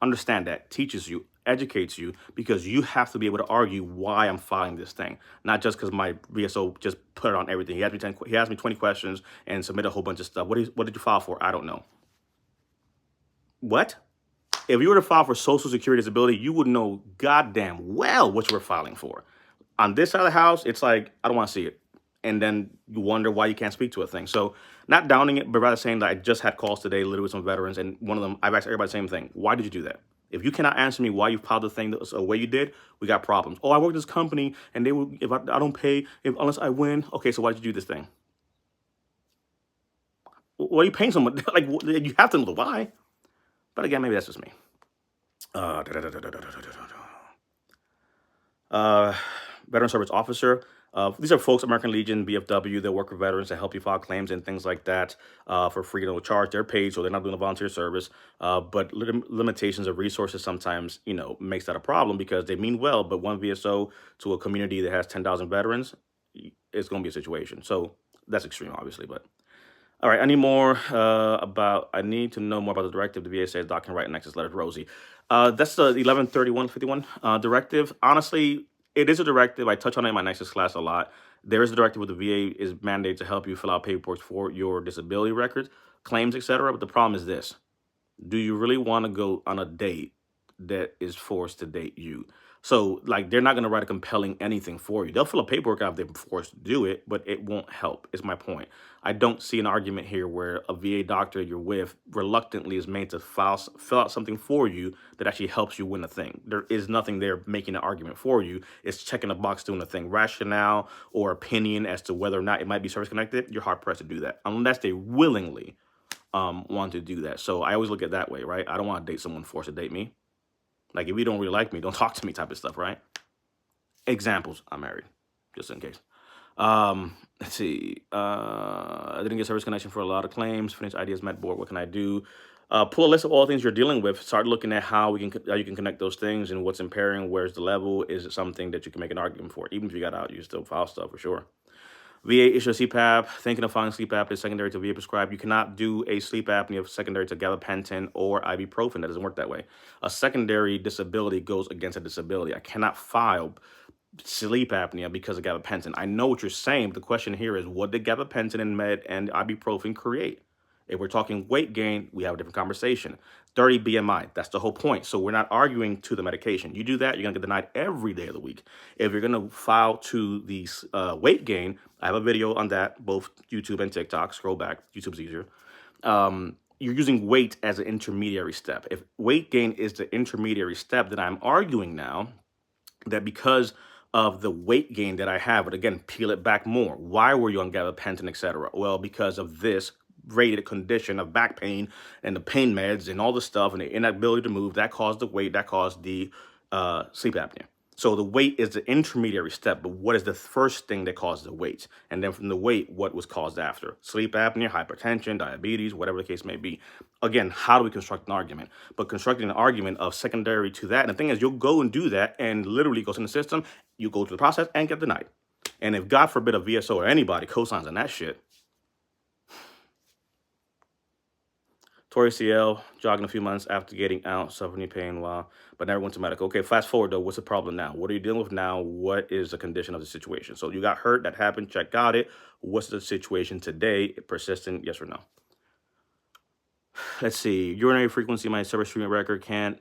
Understand that, teaches you, educates you, because you have to be able to argue why I'm filing this thing, not just because my VSO just put it on everything. He asked me 20 questions and submitted a whole bunch of stuff. What did you file for? I don't know. What? If you were to file for Social Security disability, you would know goddamn well what you were filing for. On this side of the house, it's like, I don't want to see it. And then you wonder why you can't speak to a thing. So not downing it, but rather saying that I just had calls today, literally with some veterans, and one of them, I've asked everybody the same thing. Why did you do that? If you cannot answer me why you filed the thing the way you did, we got problems. Oh, I work at this company, and they will, if I don't pay, unless I win. Okay, so why did you do this thing? What are you paying someone? Like, you have to know the why. But again, maybe that's just me. Veteran Service Officer. These are folks, American Legion, BFW, that work with veterans to help you file claims and things like that for free, no charge. They're paid, so they're not doing a volunteer service. But limitations of resources sometimes, makes that a problem because they mean well, but one VSO to a community that has 10,000 veterans, it's going to be a situation. So that's extreme, obviously, but. All right, I need to know more about the directive. The VA says Doc can write an access letter to Rosie. That's the 113151 directive. Honestly, it is a directive. I touch on it in my Nexus class a lot. There is a directive where the VA is mandated to help you fill out paperwork for your disability records, claims, etc. But the problem is this. Do you really want to go on a date that is forced to date you? So, like, they're not going to write a compelling anything for you. They'll fill a paperwork out if they're forced to do it, but it won't help, is my point. I don't see an argument here where a VA doctor you're with reluctantly is made to fill out something for you that actually helps you win a thing. There is nothing there making an argument for you. It's checking a box doing a thing. Rationale or opinion as to whether or not it might be service-connected, you're hard-pressed to do that, unless they willingly want to do that. So I always look at it that way, right? I don't want to date someone forced to date me. Like, if you don't really like me, don't talk to me type of stuff, right? Examples, I'm married, just in case. Let's see. I didn't get service connection for a lot of claims. Finished ideas met board. What can I do? Pull a list of all things you're dealing with. Start looking at how you can connect those things and what's impairing. Where's the level? Is it something that you can make an argument for? Even if you got out, you can still file stuff for sure. VA issue a CPAP. Thinking of filing sleep apnea secondary to VA prescribed. You cannot do a sleep apnea secondary to gabapentin or ibuprofen. That doesn't work that way. A secondary disability goes against a disability. I cannot file sleep apnea because of gabapentin. I know what you're saying, but the question here is, what did gabapentin and ibuprofen create? If we're talking weight gain, we have a different conversation. 30 BMI, that's the whole point. So we're not arguing to the medication. You do that, you're gonna get denied every day of the week. If you're gonna file to the weight gain, I have a video on that, both YouTube and TikTok. Scroll back, YouTube's easier. You're using weight as an intermediary step. If weight gain is the intermediary step, then I'm arguing now that because of the weight gain that I have, but again, peel it back more. Why were you on gabapentin, etc.? Well, because of this rated condition of back pain and the pain meds and all the stuff and the inability to move, that caused the weight, that caused the sleep apnea. So the weight is the intermediary step, but what is the first thing that caused the weight? And then from the weight, what was caused after? Sleep apnea, hypertension, diabetes, whatever the case may be. Again, how do we construct an argument? But constructing an argument of secondary to that, and the thing is, you'll go and do that and literally goes in the system, you go through the process and get denied. And if God forbid a VSO or anybody cosigns on that shit, Tori CL, jogging a few months after getting out, suffering pain but never went to medical. Okay, fast forward though, what's the problem now? What are you dealing with now? What is the condition of the situation? So you got hurt, that happened, check got it. What's the situation today? Persistent, yes or no? Let's see, urinary frequency, my service treatment record can't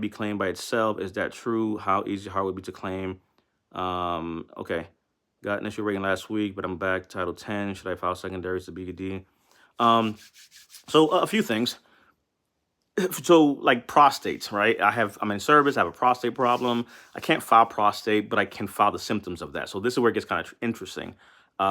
be claimed by itself. Is that true? How easy, hard would it be to claim? Okay, got initial rating last week, but I'm back, Title 10. Should I file secondaries to BDD? So a few things. So like prostates, right? I'm in service. I have a prostate problem. I can't file prostate, but I can file the symptoms of that. So this is where it gets kind of interesting,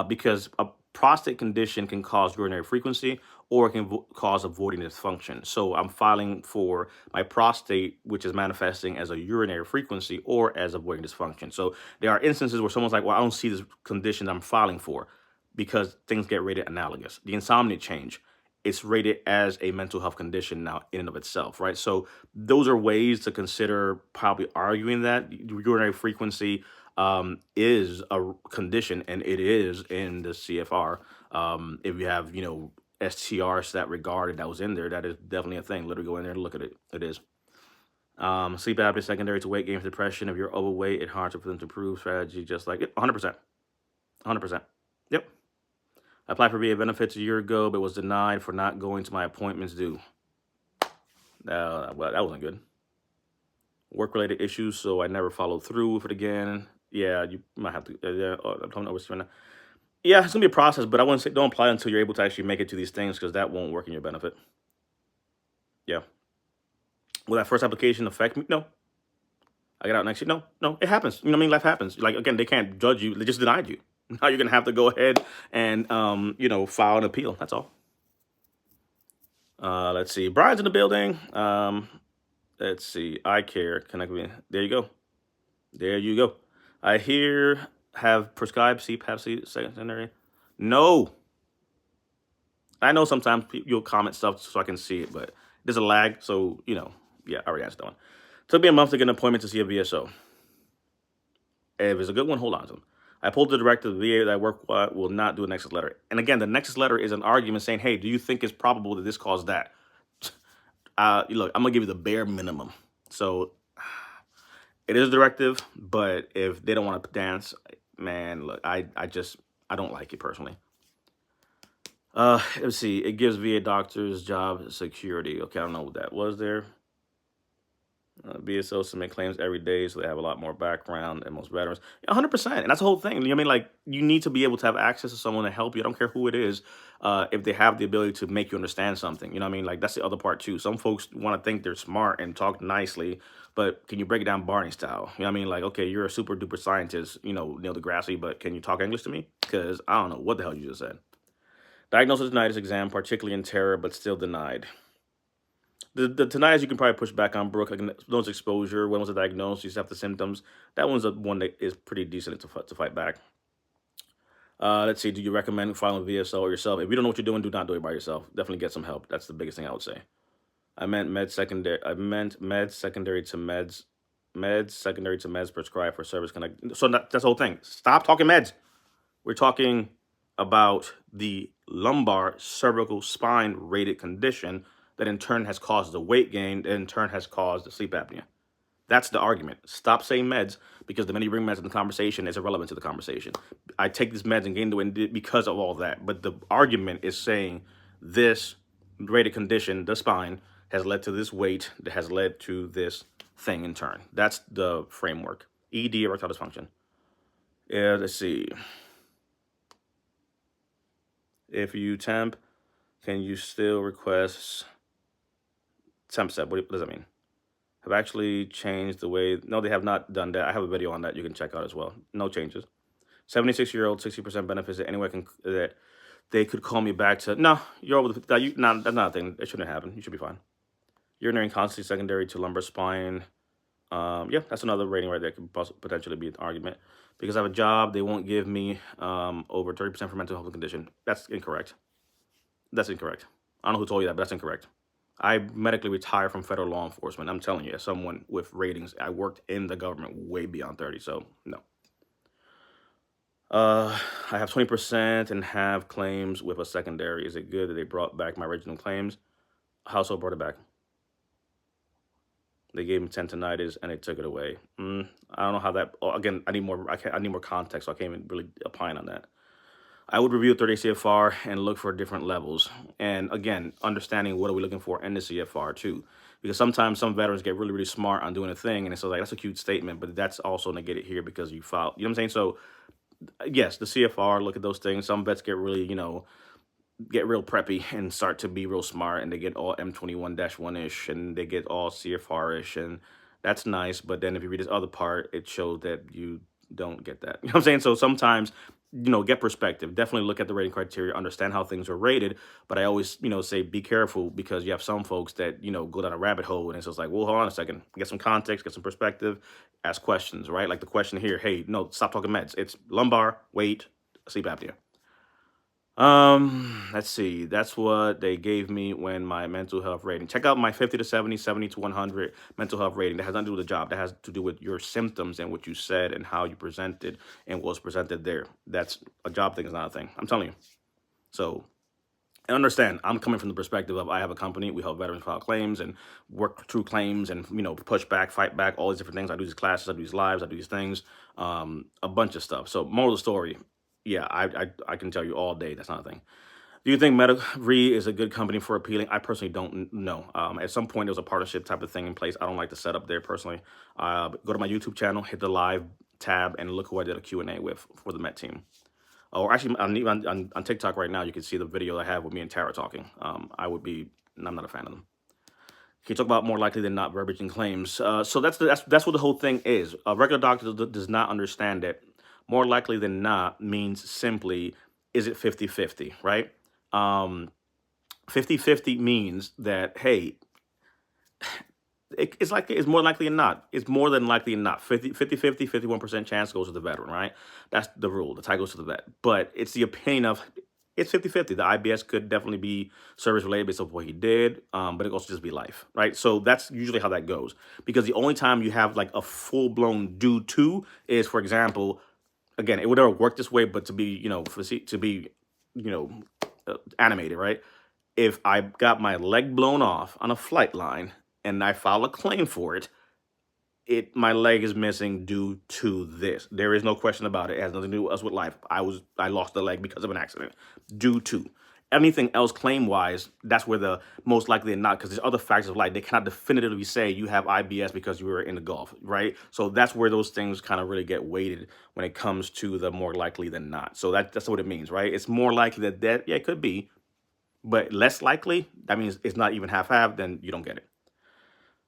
because a prostate condition can cause urinary frequency, or it can cause avoiding dysfunction. So I'm filing for my prostate, which is manifesting as a urinary frequency or as avoiding dysfunction. So there are instances where someone's like, "Well, I don't see this condition I'm filing for," because things get rated analogous. The insomnia change, it's rated as a mental health condition now in and of itself, right? So those are ways to consider probably arguing that urinary frequency is a condition, and it is in the CFR. If you have, STRs that regarded that was in there, that is definitely a thing. Literally go in there and look at it. It is. Sleep apnea secondary to weight gain for depression. If you're overweight, it's hard for them to improve strategy, just like it. 100%. 100%. Yep. I applied for VA benefits a year ago, but was denied for not going to my appointments due. Well, that wasn't good. Work-related issues, so I never followed through with it again. Yeah, you might have to. I don't know what's going on. Yeah, it's gonna be a process, but I wouldn't say don't apply until you're able to actually make it to these things, because that won't work in your benefit. Yeah. Will that first application affect me? No. I get out next year. No, it happens. You know what I mean? Life happens. Like, again, they can't judge you. They just denied you. Now you're gonna have to go ahead and file an appeal. That's all. Let's see. Brian's in the building. Let's see. I care. Connect me. There you go. There you go. I hear have prescribed CPAP secondary. No. I know sometimes you'll comment stuff so I can see it, but there's a lag. So, yeah, I already answered that one. Took me a month to get an appointment to see a VSO. If it's a good one, hold on to them. I pulled the director of the VA that I work with will not do a nexus letter. And again, the nexus letter is an argument saying, hey, do you think it's probable that this caused that? Look, I'm going to give you the bare minimum. So it is a directive, but if they don't want to dance, man, look, I don't like it personally. Let's see. It gives VA doctors job security. Okay, I don't know what that was there. BSO submit claims every day, so they have a lot more background than most veterans. 100%. And that's the whole thing. I mean, like, you need to be able to have access to someone to help you. I don't care who it is, if they have the ability to make you understand something. You know what I mean? Like, that's the other part, too. Some folks want to think they're smart and talk nicely, but can you break it down Barney style? You know what I mean? Like, okay, you're a super duper scientist, Neil deGrasse, but can you talk English to me? Because I don't know what the hell you just said. Diagnosis denied this exam, particularly in terror, but still denied. The tinnitus you can probably push back on, Brooke. Like, nose exposure. When was it diagnosed? You just have the symptoms. That one's the one that is pretty decent to fight back. Let's see. Do you recommend filing VSO or yourself? If you don't know what you're doing, do not do it by yourself. Definitely get some help. That's the biggest thing I would say. I meant med secondary to meds. Meds secondary to meds prescribed for service connect. So that's the whole thing. Stop talking meds. We're talking about the lumbar cervical spine rated condition that in turn has caused the weight gain, that in turn has caused the sleep apnea. That's the argument. Stop saying meds, because the minute you bring meds in the conversation, it's irrelevant to the conversation. I take these meds and gain the weight because of all that. But the argument is saying this rated condition, the spine, has led to this weight that has led to this thing in turn. That's the framework. ED, erectile dysfunction. Yeah, let's see. If you temp, can you still request temp step? What does that mean? Have actually changed the way. No, they have not done that. I have a video on that you can check out as well. No changes. 76-year-old, 60% benefits that anyone can that they could call me back to. No, you're over the. No, that's not a thing. It shouldn't happen. You should be fine. Urinary incontinence secondary to lumbar spine. Yeah, that's another rating right there. Could potentially be an argument, because I have a job. They won't give me over 30% for mental health condition. That's incorrect. That's incorrect. I don't know who told you that, but that's incorrect. I medically retired from federal law enforcement. I'm telling you, as someone with ratings, I worked in the government way beyond 30, so no. I have 20% and have claims with a secondary. Is it good that they brought back my original claims? Household brought it back. They gave me tendinitis and they took it away. I don't know how that. Again, I need more context, so I can't even really opine on that. I would review 30 CFR and look for different levels. And again, understanding what are we looking for in the CFR too. Because sometimes some veterans get really, really smart on doing a thing, and it's like, that's a cute statement, but that's also negated here because you filed. You know what I'm saying? So yes, the CFR, look at those things. Some vets get really, get real preppy and start to be real smart, and they get all M21-1-ish, and they get all CFR-ish, and that's nice. But then if you read this other part, it shows that you don't get that. You know what I'm saying? So sometimes, get perspective. Definitely look at the rating criteria, understand how things are rated. But I always, say be careful, because you have some folks that, go down a rabbit hole, and it's just like, well, hold on a second, get some context, get some perspective, ask questions, right? Like the question here, hey, no, stop talking meds. It's lumbar, weight, sleep apnea. Let's see. That's what they gave me when my mental health rating. Check out my 50 to 70, 70 to 100 mental health rating. That has nothing to do with the job. That has to do with your symptoms and what you said and how you presented and what was presented there. That's a job thing, is not a thing. I'm telling you. So, and understand, I'm coming from the perspective of, I have a company, we help veterans file claims and work through claims and, push back, fight back, all these different things. I do these classes, I do these lives, I do these things, a bunch of stuff. So moral of the story, yeah, I can tell you all day, that's not a thing. Do you think MediRe is a good company for appealing? I personally don't know. At some point, there was a partnership type of thing in place. I don't like the setup there personally. Go to my YouTube channel, hit the live tab, and look who I did a Q&A with for the Met team. Or actually, on TikTok right now, you can see the video I have with me and Tara talking. I'm not a fan of them. Can you talk about more likely than not verbiage and claims? So that's what the whole thing is. A regular doctor does not understand that more likely than not means simply, is it 50-50, right? 50-50 means that, hey, it's more likely than not. It's more than likely than not. 50-50, 51% chance goes to the veteran, right? That's the rule. The tie goes to the vet. But it's the opinion of, it's 50-50. The IBS could definitely be service-related based on what he did, but it could also just be life, right? So that's usually how that goes. Because the only time you have like a full-blown due to is, for example, again, it would never work this way, but to be, animated, right? If I got my leg blown off on a flight line and I file a claim for it, my leg is missing due to this. There is no question about it. It has nothing to do with life. I lost the leg because of an accident. Due to. Anything else claim-wise, that's where the most likely than not, because there's other factors of life. They cannot definitively say you have IBS because you were in the Gulf, right? So that's where those things kind of really get weighted when it comes to the more likely than not. So that's what it means, right? It's more likely that, yeah, it could be, but less likely, that means it's not even half-half, then you don't get it.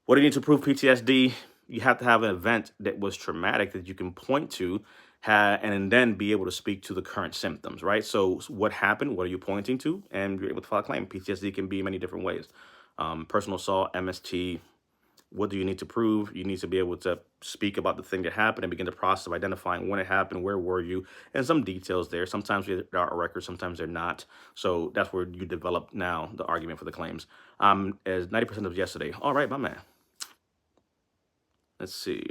What do you need to prove PTSD? You have to have an event that was traumatic that you can point to, and then be able to speak to the current symptoms, right? So what happened? What are you pointing to? And you're able to file a claim. PTSD can be many different ways. Personal assault, MST. What do you need to prove? You need to be able to speak about the thing that happened and begin the process of identifying when it happened, where were you, and some details there. Sometimes there are records, sometimes they're not. So that's where you develop now the argument for the claims. As 90% of yesterday. All right, my man. Let's see.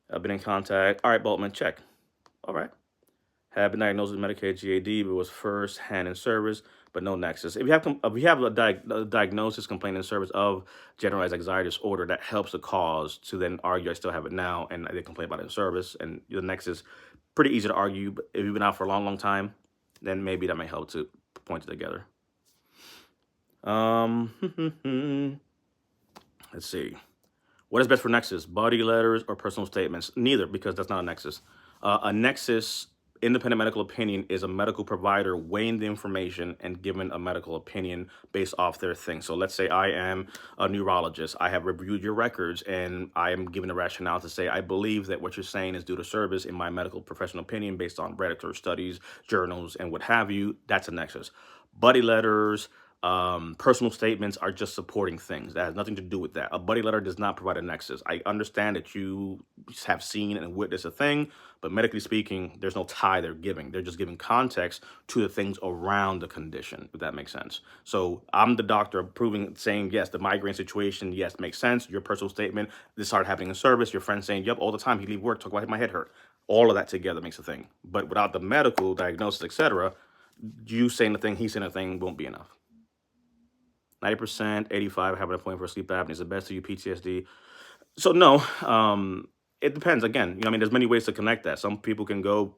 I've been in contact. All right, Boltman, check. All right. Have been diagnosed with Medicaid GAD, but was first hand in service, but no nexus. If you have a diagnosis, complaint in service of generalized anxiety disorder, that helps the cause to then argue I still have it now, and I did complain about it in service, and the nexus, pretty easy to argue. But if you've been out for a long, long time, then maybe that may help to point it together. Let's see. What is best for nexus? Body letters or personal statements? Neither, because that's not a nexus. A nexus, independent medical opinion, is a medical provider weighing the information and giving a medical opinion based off their thing. So let's say I am a neurologist. I have reviewed your records and I am given a rationale to say, I believe that what you're saying is due to service in my medical professional opinion based on regulatory studies, journals, and what have you. That's a nexus. Body letters, personal statements are just supporting things. That has nothing to do with that. A buddy letter does not provide a nexus. I understand that you have seen and witnessed a thing, but medically speaking, there's no tie they're giving. They're just giving context to the things around the condition, if that makes sense. So I'm the doctor saying, yes, the migraine situation, yes, makes sense. Your personal statement, this started happening in service. Your friend saying, yep, all the time he leave work, talk about my head hurt. All of that together makes a thing. But without the medical diagnosis, etc., you saying the thing, he saying the thing won't be enough. 90%, 85, having a point for sleep apnea is the best to you, PTSD. So no, it depends. Again, there's many ways to connect that. Some people can go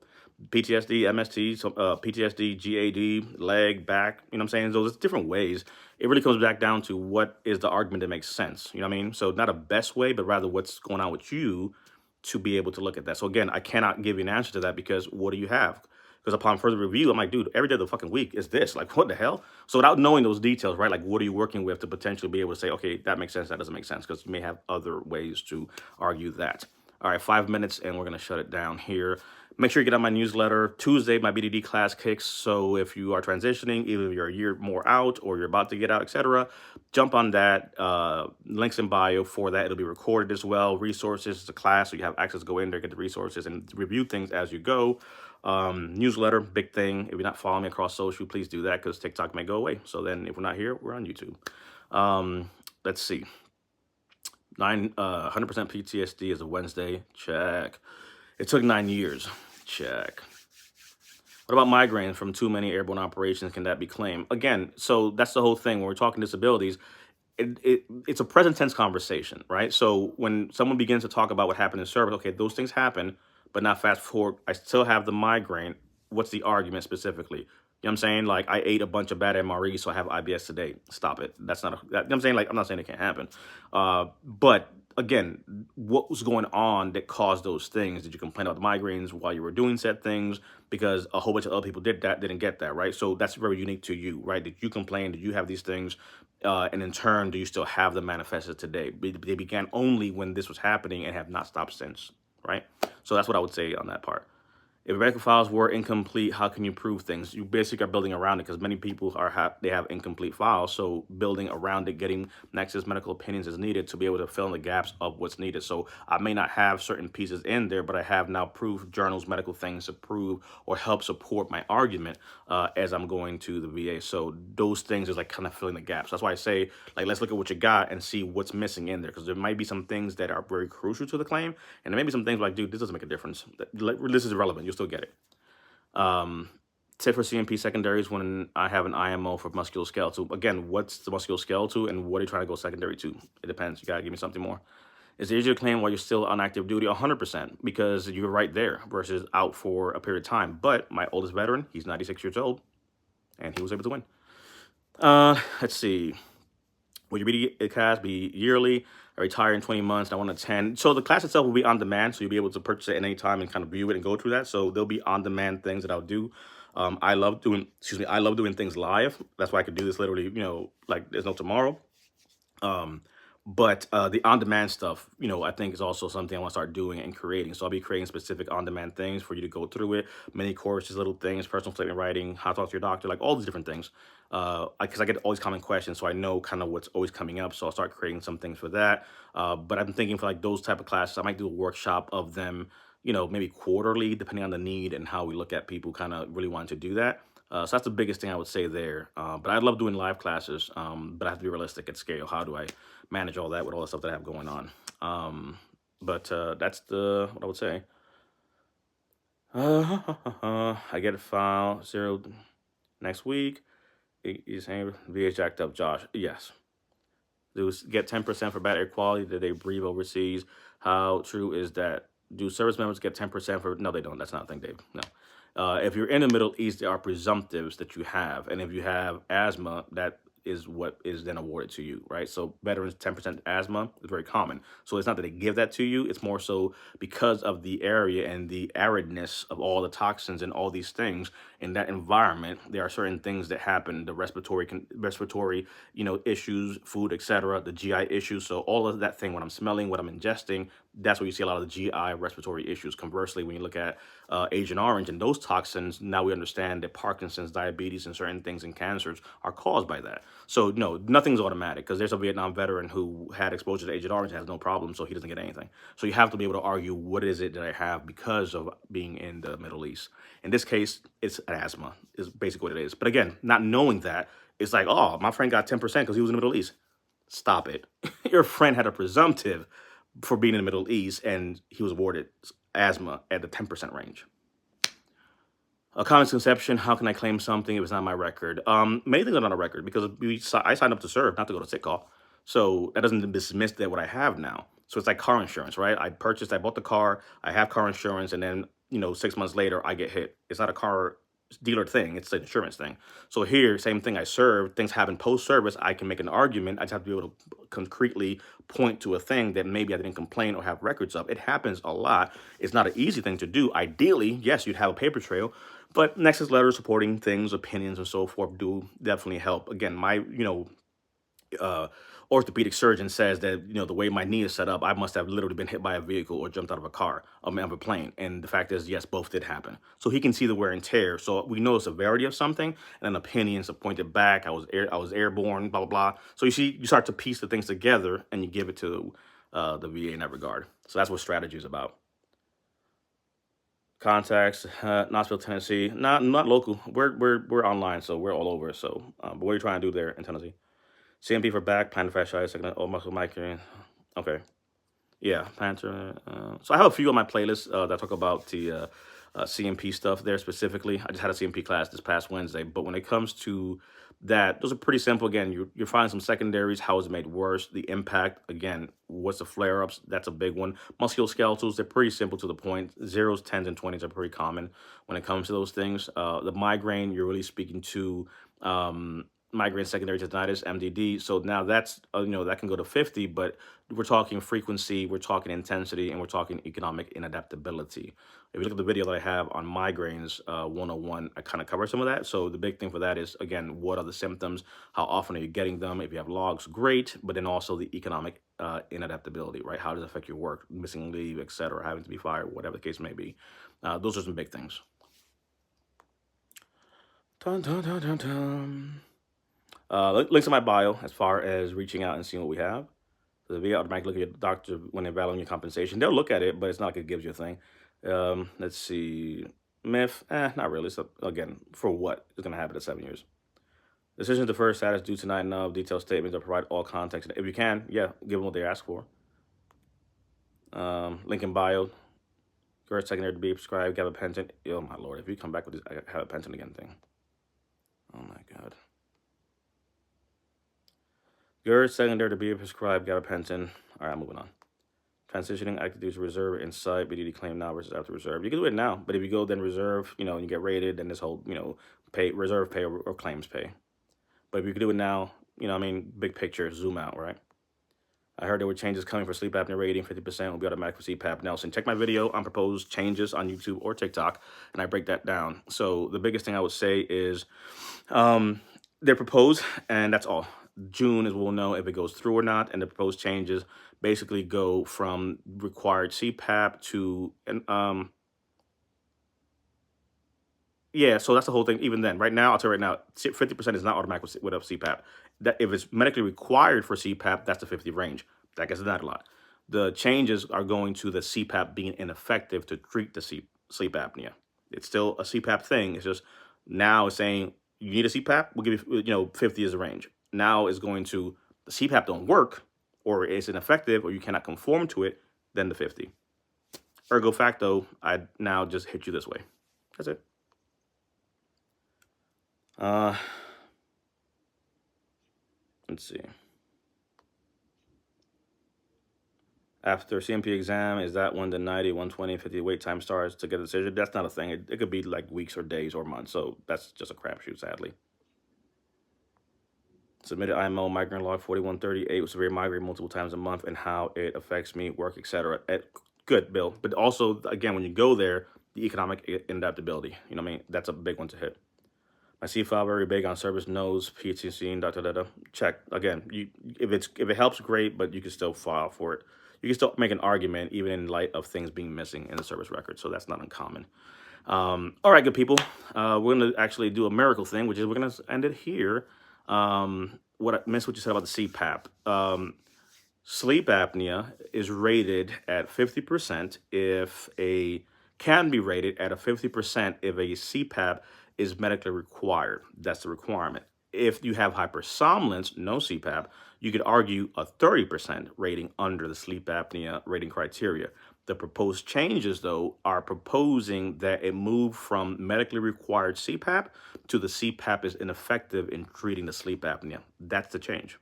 PTSD, MST, PTSD, GAD, leg, back, you know what I'm saying? Those different ways. It really comes back down to what is the argument that makes sense, you know what I mean? So not a best way, but rather what's going on with you to be able to look at that. So again, I cannot give you an answer to that because what do you have? Because upon further review, I'm like, dude, every day of the fucking week is this. Like, what the hell? So without knowing those details, right? Like, what are you working with to potentially be able to say, okay, that makes sense, that doesn't make sense, because you may have other ways to argue that. All right, 5 minutes, and we're gonna shut it down here. Make sure you get on my newsletter. Tuesday, my BDD class kicks. So if you are transitioning, either you're a year more out or you're about to get out, etc., jump on that. Links in bio for that. It'll be recorded as well. Resources, it's a class, so you have access to go in there, get the resources, and review things as you go. Newsletter, big thing. If you're not following me across social, please do that, because TikTok may go away. So then if we're not here, we're on YouTube. Let's see. 100% PTSD is a Wednesday. Check. It took 9 years. Check. What about migraine from too many airborne operations? Can that be claimed? Again, so that's the whole thing. When we're talking disabilities, it's a present tense conversation, right? So when someone begins to talk about what happened in service, okay, those things happen, but now fast forward, I still have the migraine. What's the argument specifically? You know what I'm saying? Like, I ate a bunch of bad MREs, so I have IBS today. Stop it. That's not you know what I'm saying? Like, I'm not saying it can't happen. But again, what was going on that caused those things? Did you complain about the migraines while you were doing said things? Because a whole bunch of other people didn't get that, right? So that's very unique to you, right? Did you complain? Did you have these things? And in turn, do you still have them manifested today? They began only when this was happening and have not stopped since, right? So that's what I would say on that part. If medical files were incomplete, how can you prove things? You basically are building around it, because many people they have incomplete files. So building around it, getting Nexus medical opinions is needed to be able to fill in the gaps of what's needed. So I may not have certain pieces in there, but I have now proof, journals, medical things to prove or help support my argument as I'm going to the VA. So those things is like kind of filling the gaps. That's why I say, like, let's look at what you got and see what's missing in there, because there might be some things that are very crucial to the claim, and there may be some things like, dude, this doesn't make a difference. This is irrelevant. You'll still get it. Tip for CMP secondaries when I have an IMO for musculoskeletal. Again, what's the musculoskeletal and what are you trying to go secondary to? It depends. You got to give me something more. Is it easier to claim while you're still on active duty? 100%, because you're right there versus out for a period of time. But my oldest veteran, he's 96 years old, and he was able to win. Let's see. Will your BD class be yearly? I retire in 20 months. I want to attend. So the class itself will be on demand, so you'll be able to purchase it at any time and kind of view it and go through that. So there'll be on demand things that I'll do. I love doing things live. That's why I could do this literally, like there's no tomorrow. But the on-demand stuff, I think is also something I want to start doing and creating. So I'll be creating specific on-demand things for you to go through it. Mini courses, little things, personal statement writing, how to talk to your doctor, like all these different things. Because I get always common questions, so I know kind of what's always coming up. So I'll start creating some things for that. But I'm thinking for like those type of classes, I might do a workshop of them, maybe quarterly, depending on the need and how we look at people kind of really wanting to do that. So that's the biggest thing I would say there. But I love doing live classes, but I have to be realistic at scale. How do I manage all that with all the stuff that I have going on? But that's what I would say. I get a file 0 next week. Is VH jacked up, Josh? Yes. Do get 10% for bad air quality? Did they breathe overseas? How true is that? Do service members get 10% for? No, they don't. That's not a thing, Dave. No. If you're in the Middle East, there are presumptives that you have. And if you have asthma, that is what is then awarded to you, right? So veterans, 10% asthma is very common. So it's not that they give that to you. It's more so because of the area and the aridness of all the toxins and all these things in that environment. There are certain things that happen, the respiratory, issues, food, etc., the GI issues. So all of that thing, what I'm smelling, what I'm ingesting, that's where you see a lot of the GI respiratory issues. Conversely, when you look at Agent Orange and those toxins, now we understand that Parkinson's, diabetes, and certain things and cancers are caused by that. So no, nothing's automatic, because there's a Vietnam veteran who had exposure to Agent Orange and has no problem, so he doesn't get anything. So you have to be able to argue, what is it that I have because of being in the Middle East? In this case, it's asthma, is basically what it is. But again, not knowing that, it's like, oh, my friend got 10% because he was in the Middle East. Stop it. Your friend had a presumptive for being in the Middle East, and he was awarded asthma at the 10% range. A common misconception, how can I claim something if it's not my record? Many things are not a record, because I signed up to serve, not to go to sick call. So that doesn't dismiss that what I have now. So it's like car insurance, right? I bought the car, I have car insurance, and then, 6 months later, I get hit. It's not a car dealer thing. It's an insurance thing. So here, same thing. I serve, things happen post-service. I can make an argument. I just have to be able to concretely point to a thing that maybe I didn't complain or have records of. It happens a lot. It's not an easy thing to do. Ideally, yes, you'd have a paper trail, but Nexus letters supporting things, opinions, and so forth do definitely help. Again, my, uh, orthopedic surgeon says that, the way my knee is set up, I must have literally been hit by a vehicle or jumped out of a car, of a plane. And the fact is, yes, both did happen. So he can see the wear and tear. So we know the severity of something, and then opinions are pointed back. I was airborne, blah blah blah. So you see, you start to piece the things together, and you give it to the VA in that regard. So that's what strategy is about. Contacts, Knoxville, Tennessee, not local. We're online, so we're all over. So, but what are you trying to do there in Tennessee? CMP for back, plantar fasciitis, second, muscle migraine. Okay. Yeah, plantar. So I have a few on my playlist that talk about the CMP stuff there specifically. I just had a CMP class this past Wednesday, but when it comes to that, those are pretty simple. Again, you're finding some secondaries, how is it made worse, the impact, again, what's the flare-ups, that's a big one. Musculoskeletals, they're pretty simple to the point. Zeros, 10s, and 20s are pretty common when it comes to those things. The migraine, you're really speaking to migraine secondary to tinnitus, MDD. So now that's, that can go to 50, but we're talking frequency, we're talking intensity, and we're talking economic inadaptability. If you look at the video that I have on migraines 101, I kind of cover some of that. So the big thing for that is, again, what are the symptoms? How often are you getting them? If you have logs, great. But then also the economic inadaptability, right? How does it affect your work, missing leave, etc., having to be fired, whatever the case may be. Those are some big things. Dun, dun, dun, dun, dun. Links in my bio as far as reaching out and seeing what we have. So the VA automatically look at your doctor when they're valuing your compensation. They'll look at it, but it's not like it gives you a thing. Let's see. Myth, not really. So again, for what? It's going to happen in 7 years. Decision to defer status due to not enough detailed statements that provide all context. If you can, yeah, give them what they ask for. Link in bio. First, secondary to be prescribed, gabapentin. Oh my lord, if you come back with this gabapentin again thing. Oh my god. GERD secondary to be prescribed gabapentin. All right, moving on. Transitioning active duty to reserve inside BDD claim now versus after reserve. You can do it now, but if you go then reserve, and you get rated, then this whole, pay reserve pay or claims pay. But if you can do it now, big picture, zoom out, right? I heard there were changes coming for sleep apnea rating, 50% will be automatic for CPAP. Nelson, check my video on proposed changes on YouTube or TikTok, and I break that down. So the biggest thing I would say is they're proposed, and that's all. June is we'll know if it goes through or not, and the proposed changes basically go from required CPAP to yeah, so that's the whole thing. Even then, right now, I'll tell you right now, 50% is not automatic with a CPAP. That if it's medically required for CPAP, that's the 50 range. That gets not a lot. The changes are going to the CPAP being ineffective to treat the sleep apnea. It's still a CPAP thing. It's just now it's saying you need a CPAP. We'll give you, 50 is the range. Now it's going to the CPAP don't work, or it's ineffective, or you cannot conform to it. Then the 50. Ergo facto, I now just hit you this way. That's it. Let's see. After CMP exam, is that when the 90, 120, 50 wait time starts to get a decision? That's not a thing. It could be like weeks or days or months. So that's just a crapshoot, sadly. Submitted IMO migraine log 4138 with severe migraine multiple times a month and how it affects me, work, etc. Good, Bill. But also, again, when you go there, the economic inadaptability. That's a big one to hit. My C file very big on service nodes, PTC, da. Check again. If it helps, great, but you can still file for it. You can still make an argument, even in light of things being missing in the service record. So that's not uncommon. All right, good people. We're gonna actually do a miracle thing, which is we're gonna end it here. What I missed what you said about the CPAP. Sleep apnea is rated at 50% can be rated at a 50% if a CPAP is medically required. That's the requirement. If you have hypersomnolence, no CPAP, you could argue a 30% rating under the sleep apnea rating criteria. The proposed changes, though, are proposing that it move from medically required CPAP to the CPAP is ineffective in treating the sleep apnea. That's the change.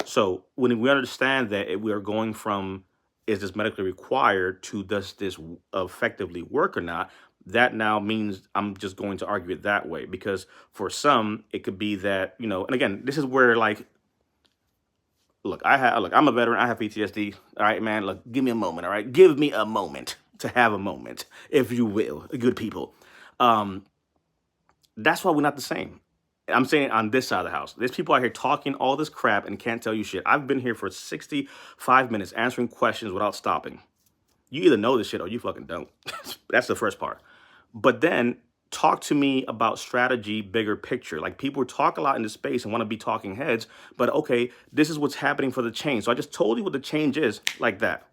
So when we understand that we are going from is this medically required to does this effectively work or not, that now means I'm just going to argue it that way, because for some it could be that, and again, this is where, like, look, I'm a veteran, I have PTSD. All right, man, look, give me a moment. All right, give me a moment to have a moment, if you will, good people. Um, that's why we're not the same. I'm saying on this side of the house, there's people out here talking all this crap and can't tell you shit. I've been here for 65 minutes answering questions without stopping. You either know this shit or you fucking don't. That's the first part. But then talk to me about strategy, bigger picture. Like, people talk a lot in this space and want to be talking heads, but okay, this is what's happening for the change. So I just told you what the change is, like that.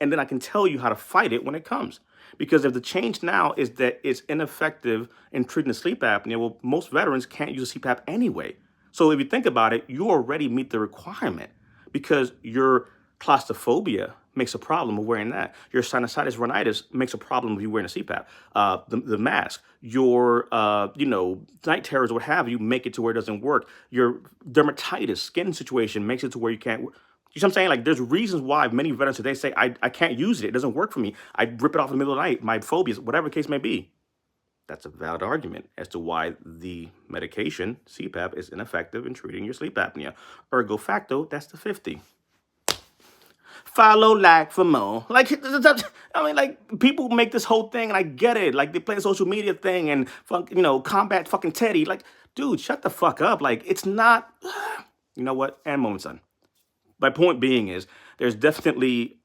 And then I can tell you how to fight it when it comes. Because if the change now is that it's ineffective in treating the sleep apnea, well, most veterans can't use a CPAP anyway. So if you think about it, you already meet the requirement, because your claustrophobia makes a problem of wearing that. Your sinusitis rhinitis makes a problem of you wearing a CPAP. The mask, your night terrors, what have you, make it to where it doesn't work. Your dermatitis, skin situation makes it to where you can't. You know what I'm saying? Like, there's reasons why many veterans today say, I can't use it. It doesn't work for me. I rip it off in the middle of the night. My phobias, whatever the case may be. That's a valid argument as to why the medication, CPAP, is ineffective in treating your sleep apnea. Ergo facto, that's the 50. Follow, like for more. Like, I mean, like, people make this whole thing, and I get it. Like, they play a social media thing and combat fucking Teddy. Like, dude, shut the fuck up. Like, it's not. You know what? And moment, son. My point being is, there's definitely,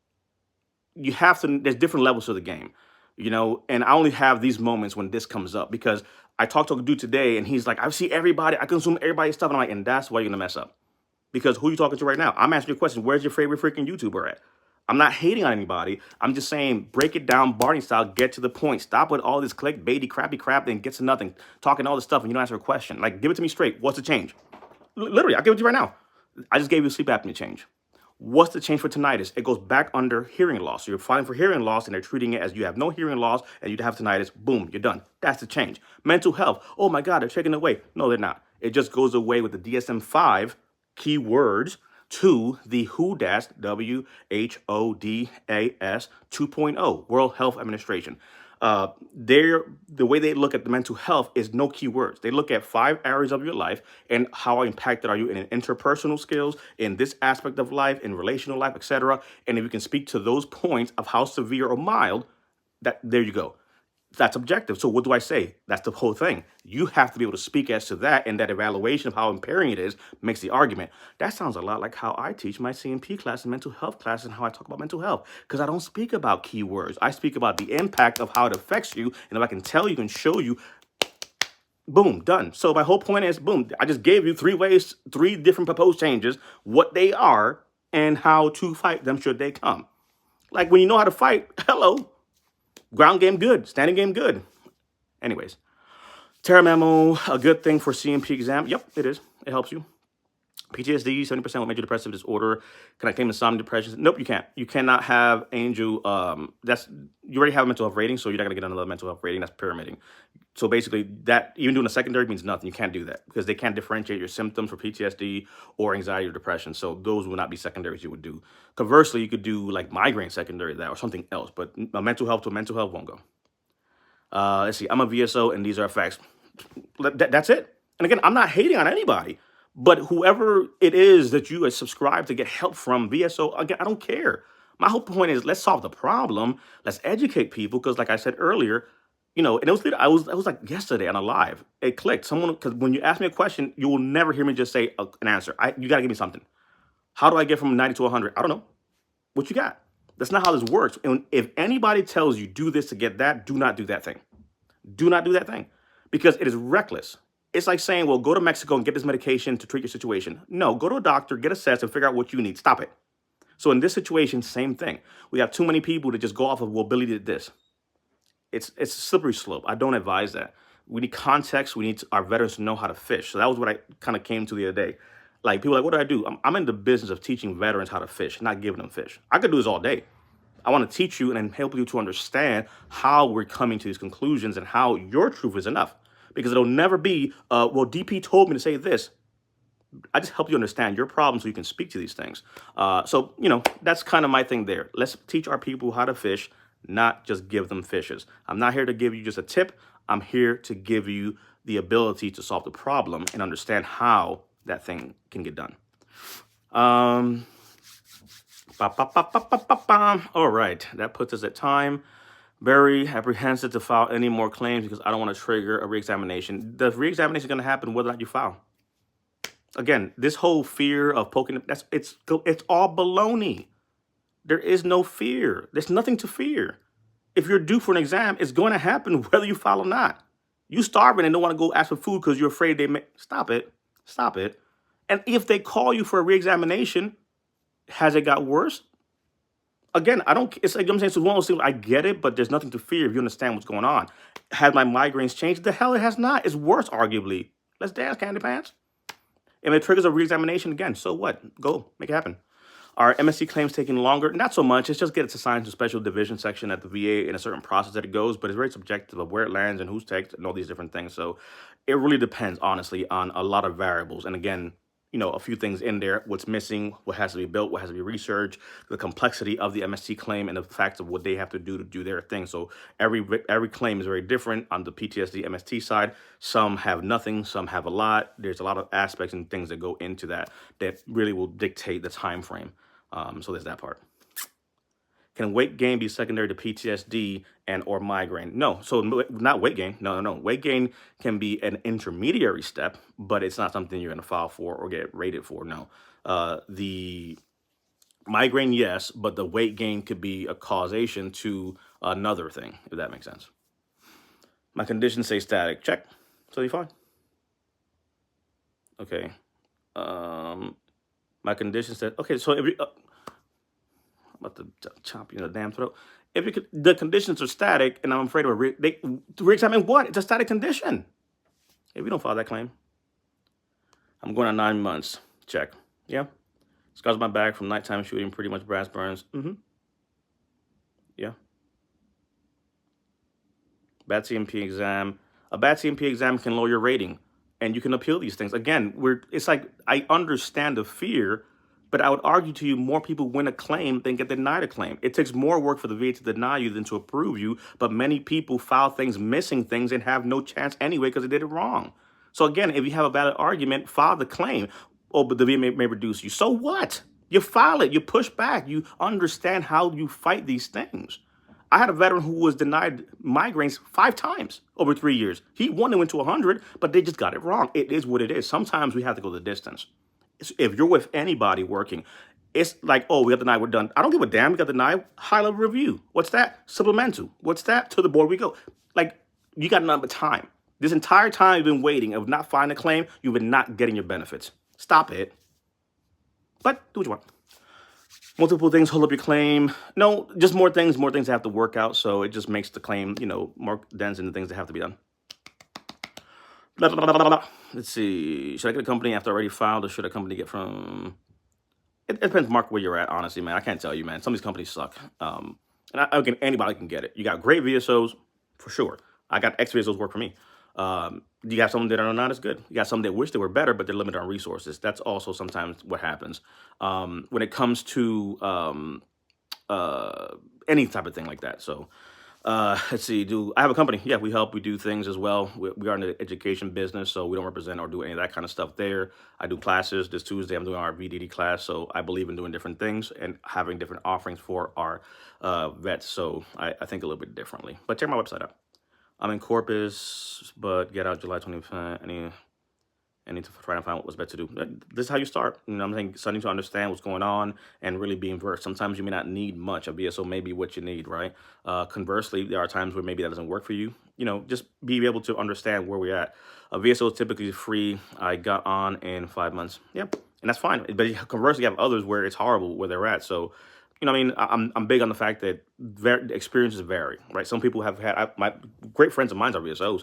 there's different levels to the game, and I only have these moments when this comes up, because I talked to a dude today and he's like, I see everybody, I consume everybody's stuff. And I'm like, and that's why you're gonna mess up. Because who are you talking to right now? I'm asking you a question. Where's your favorite freaking YouTuber at? I'm not hating on anybody. I'm just saying, break it down, Barney style, get to the point. Stop with all this clickbaity, crappy crap, then get to nothing. Talking all this stuff and you don't answer a question. Like, give it to me straight. What's the change? Literally, I'll give it to you right now. I just gave you a sleep apnea change. What's the change for tinnitus? It goes back under hearing loss. So you're filing for hearing loss and they're treating it as you have no hearing loss and you have tinnitus. Boom, you're done. That's the change. Mental health. Oh my God, they're taking it away. No, they're not. It just goes away with the DSM-5 keywords to the WHODAS, WHODAS 2.0, World Health Administration. The way they look at the mental health is no keywords. They look at 5 areas of your life and how impacted are you in interpersonal skills, in this aspect of life, in relational life, etc. And if you can speak to those points of how severe or mild, there you go. That's objective. So what do I say? That's the whole thing. You have to be able to speak as to that, and that evaluation of how impairing it is makes the argument. That sounds a lot like how I teach my CMP class and mental health class and how I talk about mental health, because I don't speak about keywords. I speak about the impact of how it affects you, and if I can tell you and show you, boom, done. So my whole point is, boom, I just gave you 3 different proposed changes, what they are, and how to fight them should they come. Like, when you know how to fight, hello. Ground game good, standing game good. Anyways, Terra memo, a good thing for CMP exam. Yep, it is. It helps you. PTSD, 70% with major depressive disorder. Can I claim insomnia, depression? Nope, you can't. You cannot have Angel. You already have a mental health rating, so you're not gonna get another mental health rating. That's pyramiding. So basically, that even doing a secondary means nothing. You can't do that because they can't differentiate your symptoms for PTSD or anxiety or depression. So those will not be secondaries you would do. Conversely, you could do like migraine secondary to that or something else, but a mental health to mental health won't go. Let's see. I'm a VSO, and these are facts. That's it. And again, I'm not hating on anybody, but whoever it is that you subscribe to get help from, VSO, again, I don't care. My whole point is, let's solve the problem. Let's educate people, because like I said earlier, and it was like yesterday on a live. It clicked. Because when you ask me a question, you will never hear me just say an answer. You got to give me something. How do I get from 90 to 100? I don't know. What you got? That's not how this works. And if anybody tells you do this to get that, do not do that thing. Do not do that thing, because it is reckless. It's like saying, well, go to Mexico and get this medication to treat your situation. No, go to a doctor, get assessed, and figure out what you need. Stop it. So in this situation, same thing. We have too many people that just go off of, well, Billy did this. It's a slippery slope. I don't advise that. We need context. We need our veterans to know how to fish. So that was what I kind of came to the other day. Like, people are like, what do I do? I'm in the business of teaching veterans how to fish, not giving them fish. I could do this all day. I want to teach you and help you to understand how we're coming to these conclusions and how your truth is enough. Because it'll never be, well, DP told me to say this. I just help you understand your problem so you can speak to these things. So, that's kind of my thing there. Let's teach our people how to fish, not just give them fishes. I'm not here to give you just a tip. I'm here to give you the ability to solve the problem and understand how that thing can get done. All right, that puts us at time. Very apprehensive to file any more claims because I don't want to trigger a reexamination. The reexamination is going to happen whether or not you file. Again, this whole fear of poking, it's all baloney. There is no fear. There's nothing to fear. If you're due for an exam, it's going to happen whether you file or not. You starving and don't want to go ask for food because you're afraid they may stop it. Stop it. And if they call you for a reexamination, has it got worse? Again, I don't. It's like I'm saying. So one of those things. I get it, but there's nothing to fear if you understand what's going on. Has my migraines changed? The hell it has not. It's worse, arguably. Let's dance, candy pants. If it triggers a reexamination again, so what? Go make it happen. Are MSC claims taking longer? Not so much. It's just gets assigned to special division section at the VA in a certain process that it goes, but it's very subjective of where it lands and who's takes and all these different things. So it really depends, honestly, on a lot of variables. And again, a few things in there, what's missing, what has to be built, what has to be researched, the complexity of the MSC claim, and the facts of what they have to do to do their thing. So every claim is very different on the PTSD MST side. Some have nothing, some have a lot. There's a lot of aspects and things that go into that really will dictate the time frame. So there's that part. Can weight gain be secondary to PTSD and or migraine? No. So not weight gain. No. Weight gain can be an intermediary step, but it's not something you're going to file for or get rated for. No. The migraine, yes, but the weight gain could be a causation to another thing, if that makes sense. My conditions say static. Check. So you're fine. Okay. My condition said, okay, so if you, about to chop you in the damn throat. If you could, the conditions are static, and I'm afraid of re-examine what? It's a static condition. If you don't file that claim, I'm going on 9 months. Check. Yeah. Scars on my back from nighttime shooting, pretty much brass burns. Yeah. Bad CMP exam. A bad CMP exam can lower your rating, and you can appeal these things. Again, it's like I understand the fear, but I would argue to you more people win a claim than get denied a claim. It takes more work for the VA to deny you than to approve you, but many people file things missing things and have no chance anyway because they did it wrong. So again, if you have a valid argument, file the claim. Oh, but the VA may reduce you. So what? You file it. You push back. You understand how you fight these things. I had a veteran who was denied migraines 5 times over 3 years. He won and went to 100, but they just got it wrong. It is what it is. Sometimes we have to go the distance. If you're with anybody working, it's like, oh, we got denied, we're done. I don't give a damn. We got denied. High-level review. What's that? Supplemental. What's that? To the board we go. Like, you got nothing but time. This entire time you've been waiting of not filing a claim, you've been not getting your benefits. Stop it. But do what you want. Multiple things hold up your claim. No, just more things have to work out. So it just makes the claim, more dense in the things that have to be done. Blah, blah, blah, blah, blah. Let's see. Should I get a company after I already filed, or should a company get from? It depends, Mark, where you're at. Honestly, man, I can't tell you, man. Some of these companies suck. And again, anybody can get it. You got great VSOs for sure. I got ex VSOs work for me. You got some that are not as good. You got some that wish they were better, but they're limited on resources. That's also sometimes what happens when it comes to any type of thing like that. So. Let's see, I have a company? Yeah, we help, we do things as well. We are in the education business, so we don't represent or do any of that kind of stuff there. I do classes. This Tuesday, I'm doing our VDD class, so I believe in doing different things and having different offerings for our vets, so I think a little bit differently. But check my website out. I'm in Corpus, but get out July 25th. I need to try to find what was best to do. This is how you start. I'm saying starting to understand what's going on and really being versed. Sometimes you may not need much. A VSO may be what you need, right? Conversely, there are times where maybe that doesn't work for you. Just be able to understand where we're at. A VSO is typically free. I got on in 5 months. Yep, and that's fine. But conversely, you have others where it's horrible where they're at. So, I'm big on the fact that experiences vary, right? Some people have had, my great friends of mine are VSOs.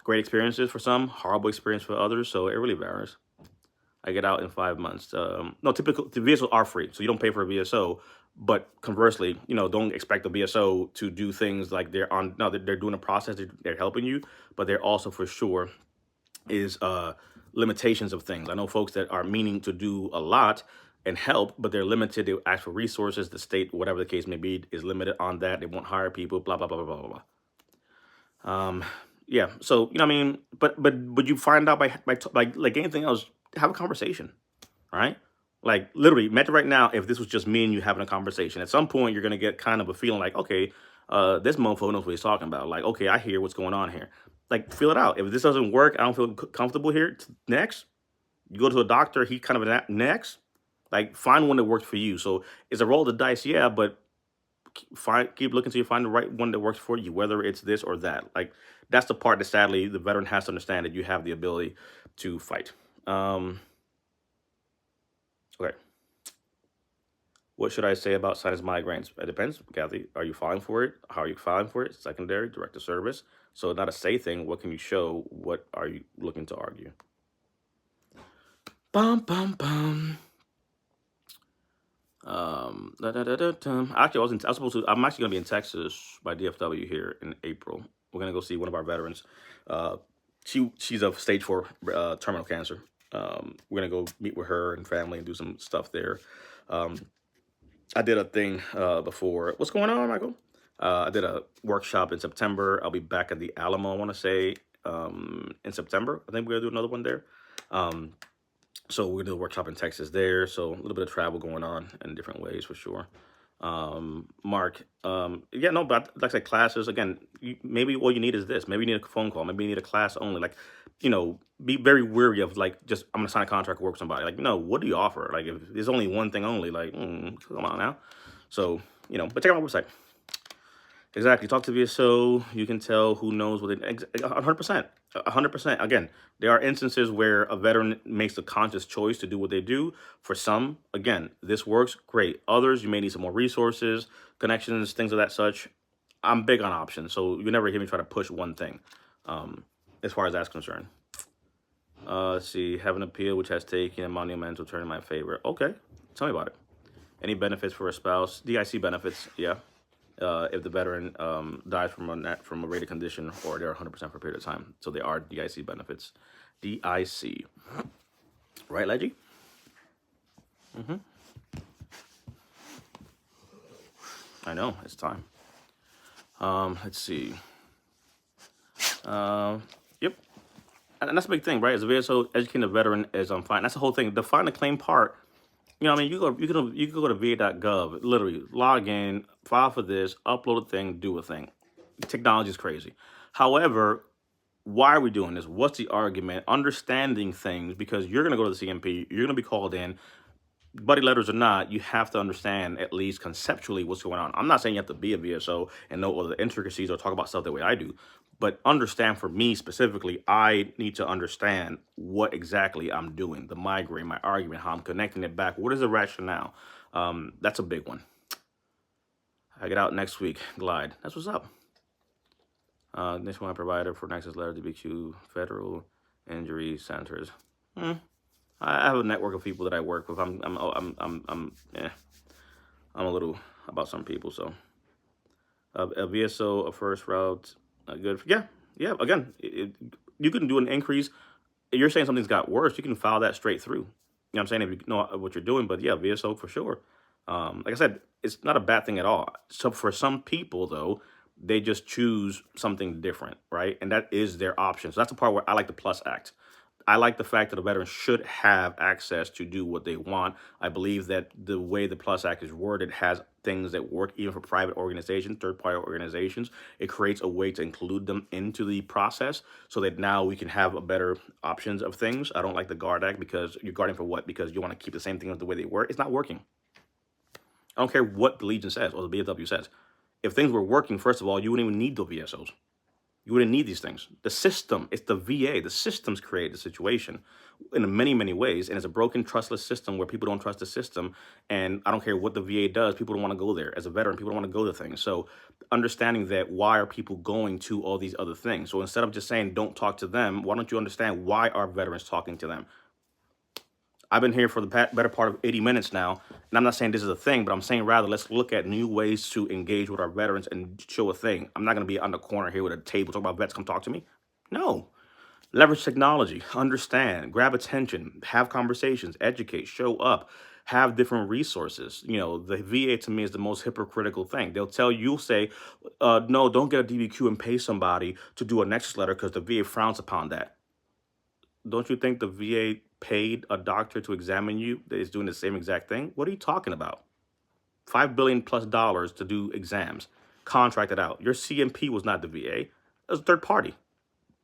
Great experiences for some, horrible experience for others, so it really varies. I get out in 5 months. No, typical, the VSOs are free, so you don't pay for a VSO, but conversely, don't expect the VSO to do things like they're doing a process, they're helping you, but they're also for sure is limitations of things. I know folks that are meaning to do a lot, and help, but they're limited to actual resources. The state, whatever the case may be, is limited on that. They won't hire people, blah, blah, blah, blah, blah, blah. Yeah. So, you know what I mean? But you find out by like anything else, have a conversation, right? Like literally, imagine right now if this was just me and you having a conversation. At some point, you're gonna get kind of a feeling like, okay, this mofo knows what he's talking about. Like, okay, I hear what's going on here. Like, feel it out. If this doesn't work, I don't feel comfortable here. Next, you go to a doctor. He kind of next. Like, find one that works for you. So, it's a roll of the dice, yeah, but keep looking till you find the right one that works for you, whether it's this or that. Like, that's the part that sadly the veteran has to understand, that you have the ability to fight. Okay. What should I say about sinus migraines? It depends, Kathy. Are you filing for it? How are you filing for it? Secondary, direct to service. So not a say thing. What can you show? What are you looking to argue? Bum bum bum. Actually, I'm actually gonna be in Texas by DFW here in April. We're gonna go see one of our veterans. She's of stage 4 terminal cancer. We're gonna go meet with her and family and do some stuff there. I did a thing before. What's going on, Michael? I did a workshop in September. I'll be back at the Alamo, I want to say, in September. I think we're going to do another one there. So we're going to do a workshop in Texas there. So a little bit of travel going on in different ways for sure. Mark, yeah, no, but like I said, classes, again, maybe all you need is this. Maybe you need a phone call. Maybe you need a class only. Like, be very weary of like, just, I'm going to sign a contract, work with somebody. Like, no, what do you offer? Like, if there's only one thing only, like, come on now. So, but check out my website. Exactly. Talk to VSO. You can tell who knows what 100%. 100%. Again, there are instances where a veteran makes a conscious choice to do what they do. For some, again, this works great. Others, you may need some more resources, connections, things of that such. I'm big on options, so you never hear me try to push one thing, as far as that's concerned. Let's see. Have an appeal which has taken a monumental turn in my favor. Okay. Tell me about it. Any benefits for a spouse? DIC benefits, yeah. If the veteran dies from a rated condition, or they're 100% for a period of time. So they are DIC benefits. DIC. Right, Leggy? I know, it's time. Let's see. Yep. And that's a big thing, right? As a VSO, educating the veteran is fine. That's the whole thing. The find the claim part. You know what I mean? You can go to va.gov, literally log in, file for this, upload a thing, do a thing. Technology is crazy. However, why are we doing this? What's the argument? Understanding things, because you're going to go to the CMP, you're going to be called in, buddy letters or not, you have to understand at least conceptually what's going on. I'm not saying you have to be a VSO and know all the intricacies or talk about stuff the way I do, but understand, for me specifically, I need to understand what exactly I'm doing, the migraine, my argument, how I'm connecting it back. What is the rationale? That's a big one. I get out next week. Glide. That's what's up. Nationwide provider for Nexus Letter DBQ Federal Injury Centers. I have a network of people that I work with. I'm a little about some people. So a VSO, a first route, good. Yeah. Again, you can do an increase. If you're saying something's got worse, you can file that straight through. You know what I'm saying? If you know what you're doing, but yeah, VSO for sure. Like I said, it's not a bad thing at all. So for some people though, they just choose something different, right? And that is their option. So that's the part where I like the Plus Act. I like the fact that a veteran should have access to do what they want. I believe that the way the Plus Act is worded has things that work even for private organizations, third-party organizations. It creates a way to include them into the process so that now we can have a better options of things. I don't like the Guard Act, because you're guarding for what? Because you want to keep the same things the way they were. It's not working. I don't care what the Legion says or the BFW says. If things were working, first of all, you wouldn't even need the VSOs. You wouldn't need these things. The system, it's the VA. The systems create the situation in many, many ways. And it's a broken, trustless system where people don't trust the system. And I don't care what the VA does, people don't want to go there. As a veteran, people don't want to go to things. So understanding that, why are people going to all these other things? So instead of just saying, don't talk to them, why don't you understand why are veterans talking to them? I've been here for the better part of 80 minutes now, and I'm not saying this is a thing, but I'm saying rather let's look at new ways to engage with our veterans and show a thing. I'm not going to be on the corner here with a table talking about vets, come talk to me. No. Leverage technology, understand, grab attention, have conversations, educate, show up. have different resources. You know, the VA to me is the most hypocritical thing. You'll say, no, don't get a DBQ and pay somebody to do a nexus letter because the VA frowns upon that. Don't you think the VA paid a doctor to examine you that is doing the same exact thing? What are you talking about? $5 billion plus to do exams, contracted out. Your CMP was not the VA; it was a third party.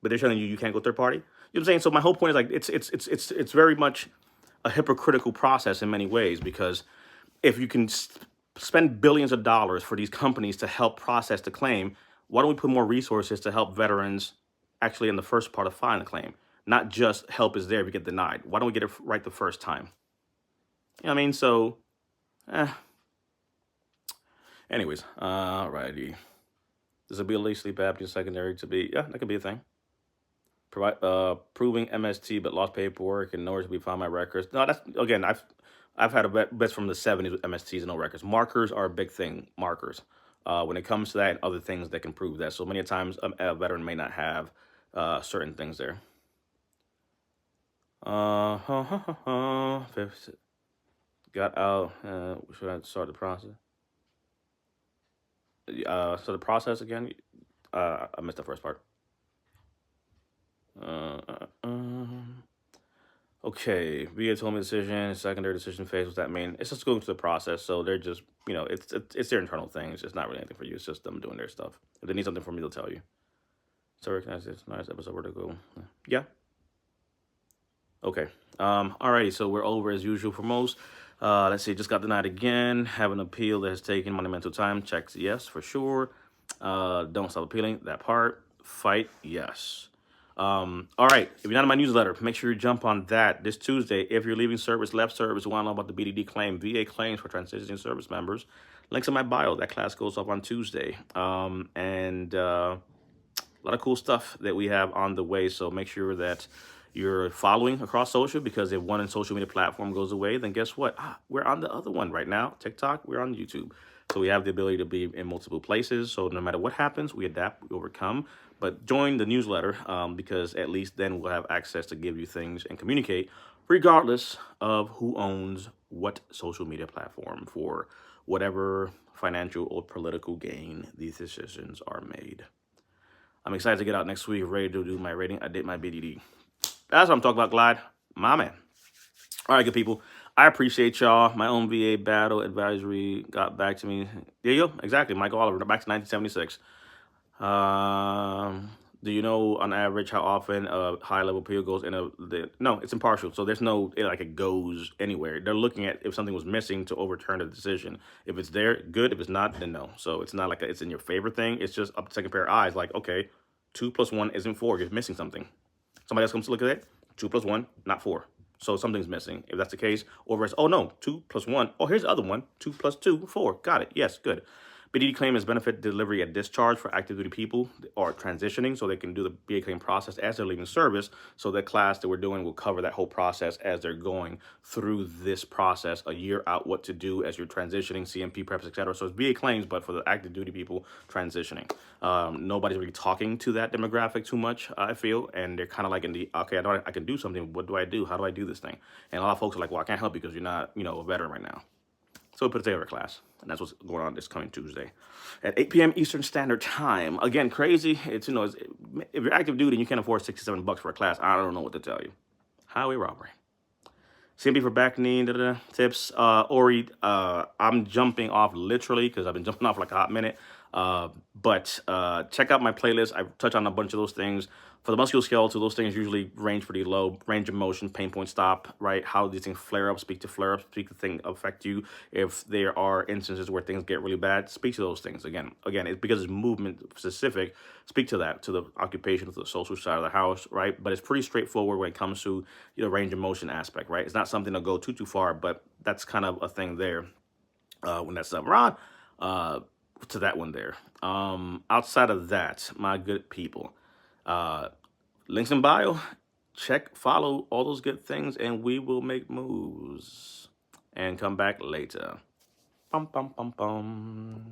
But they're telling you you can't go third party. You know what I'm saying? So my whole point is like it's very much a hypocritical process in many ways, because if you can spend billions of dollars for these companies to help process the claim, why don't we put more resources to help veterans actually in the first part of filing the claim? Not just help is there if you get denied. Why don't we get it right the first time? You know what I mean? So, anyways, alrighty. Disability, sleep apnea, secondary to be, yeah, that could be a thing. Proving MST but lost paperwork and nowhere to be found my records. No, that's, again, I've had a bets from the 70s with MSTs and no records. Markers are a big thing. Markers. When it comes to that and other things that can prove that. So many times a veteran may not have certain things there. Got out. Should I start the process? So the process again. I missed the first part. Okay, VA told me decision, secondary decision phase. What's that mean? It's just going through the process. So they're just, you know, it's their internal thing. It's just not really anything for you. It's just them doing their stuff. If they need something from me, they'll tell you. So recognize this nice episode. Where to go? Yeah. Okay. Alrighty. So we're over as usual for most. Let's see. Just got denied again. Have an appeal that has taken monumental time. Checks yes for sure. Don't stop appealing. That part. Fight yes. All right. If you're not in my newsletter, make sure you jump on that this Tuesday. If you're leaving service, left service, want to know about the BDD claim, VA claims for transitioning service members, links in my bio. That class goes up on Tuesday. And a lot of cool stuff that we have on the way. So make sure that you're following across social, because if one social media platform goes away, then guess what? We're on the other one right now. TikTok, we're on YouTube. So we have the ability to be in multiple places. So no matter what happens, we adapt, we overcome. But join the newsletter, because at least then we'll have access to give you things and communicate regardless of who owns what social media platform for whatever financial or political gain these decisions are made. I'm excited to get out next week, ready to do my rating. I did my BDD. That's what I'm talking about, Glide. My man. All right, good people. I appreciate y'all. My own VA battle advisory got back to me. There you go. Exactly. Michael Oliver, back to 1976. Do you know on average how often a high-level appeal goes in no, it's impartial. So there's no, like it goes anywhere. They're looking at if something was missing to overturn the decision. If it's there, good. If it's not, then no. So it's not like it's in your favor thing. It's just up to second pair of eyes. Like, okay, 2 + 1 isn't 4. You're missing something. Somebody else comes to look at it. 2 + 1, not 4. So something's missing. If that's the case, or it's, oh no, 2 + 1. Oh, here's the other one. 2 + 2, 4. Got it. Yes, good. BDD claim is benefit delivery at discharge for active duty people or transitioning, so they can do the BA claim process as they're leaving service. So the class that we're doing will cover that whole process as they're going through this process, a year out, what to do as you're transitioning, CMP preps, etc. So it's BA claims, but for the active duty people transitioning. Nobody's really talking to that demographic too much, I feel, and they're kind of like in the, okay, I can do something. What do I do? How do I do this thing? And a lot of folks are like, well, I can't help you because you're not, a veteran right now. So we put together a class, and that's what's going on this coming Tuesday at 8 p.m. Eastern Standard Time. Again, crazy. It's, if you're active duty and you can't afford $67 for a class, I don't know what to tell you. Highway robbery. CMP for back knee, tips. Ori, I'm jumping off literally because I've been jumping off like a hot minute. But check out my playlist. I touch on a bunch of those things. For the musculoskeletal, those things usually range pretty low. Range of motion, pain point stop, right? How these things flare up, speak to flare-ups, speak to things affect you. If there are instances where things get really bad, speak to those things. Again, it's because it's movement specific. Speak to that, to the occupation, to the social side of the house, right? But it's pretty straightforward when it comes to range of motion aspect, right? It's not something to go too far, but that's kind of a thing there when that's up. Ron, to that one there. Outside of that, my good people, links in bio, check, follow all those good things, and we will make moves and come back later. Bum, bum, bum, bum.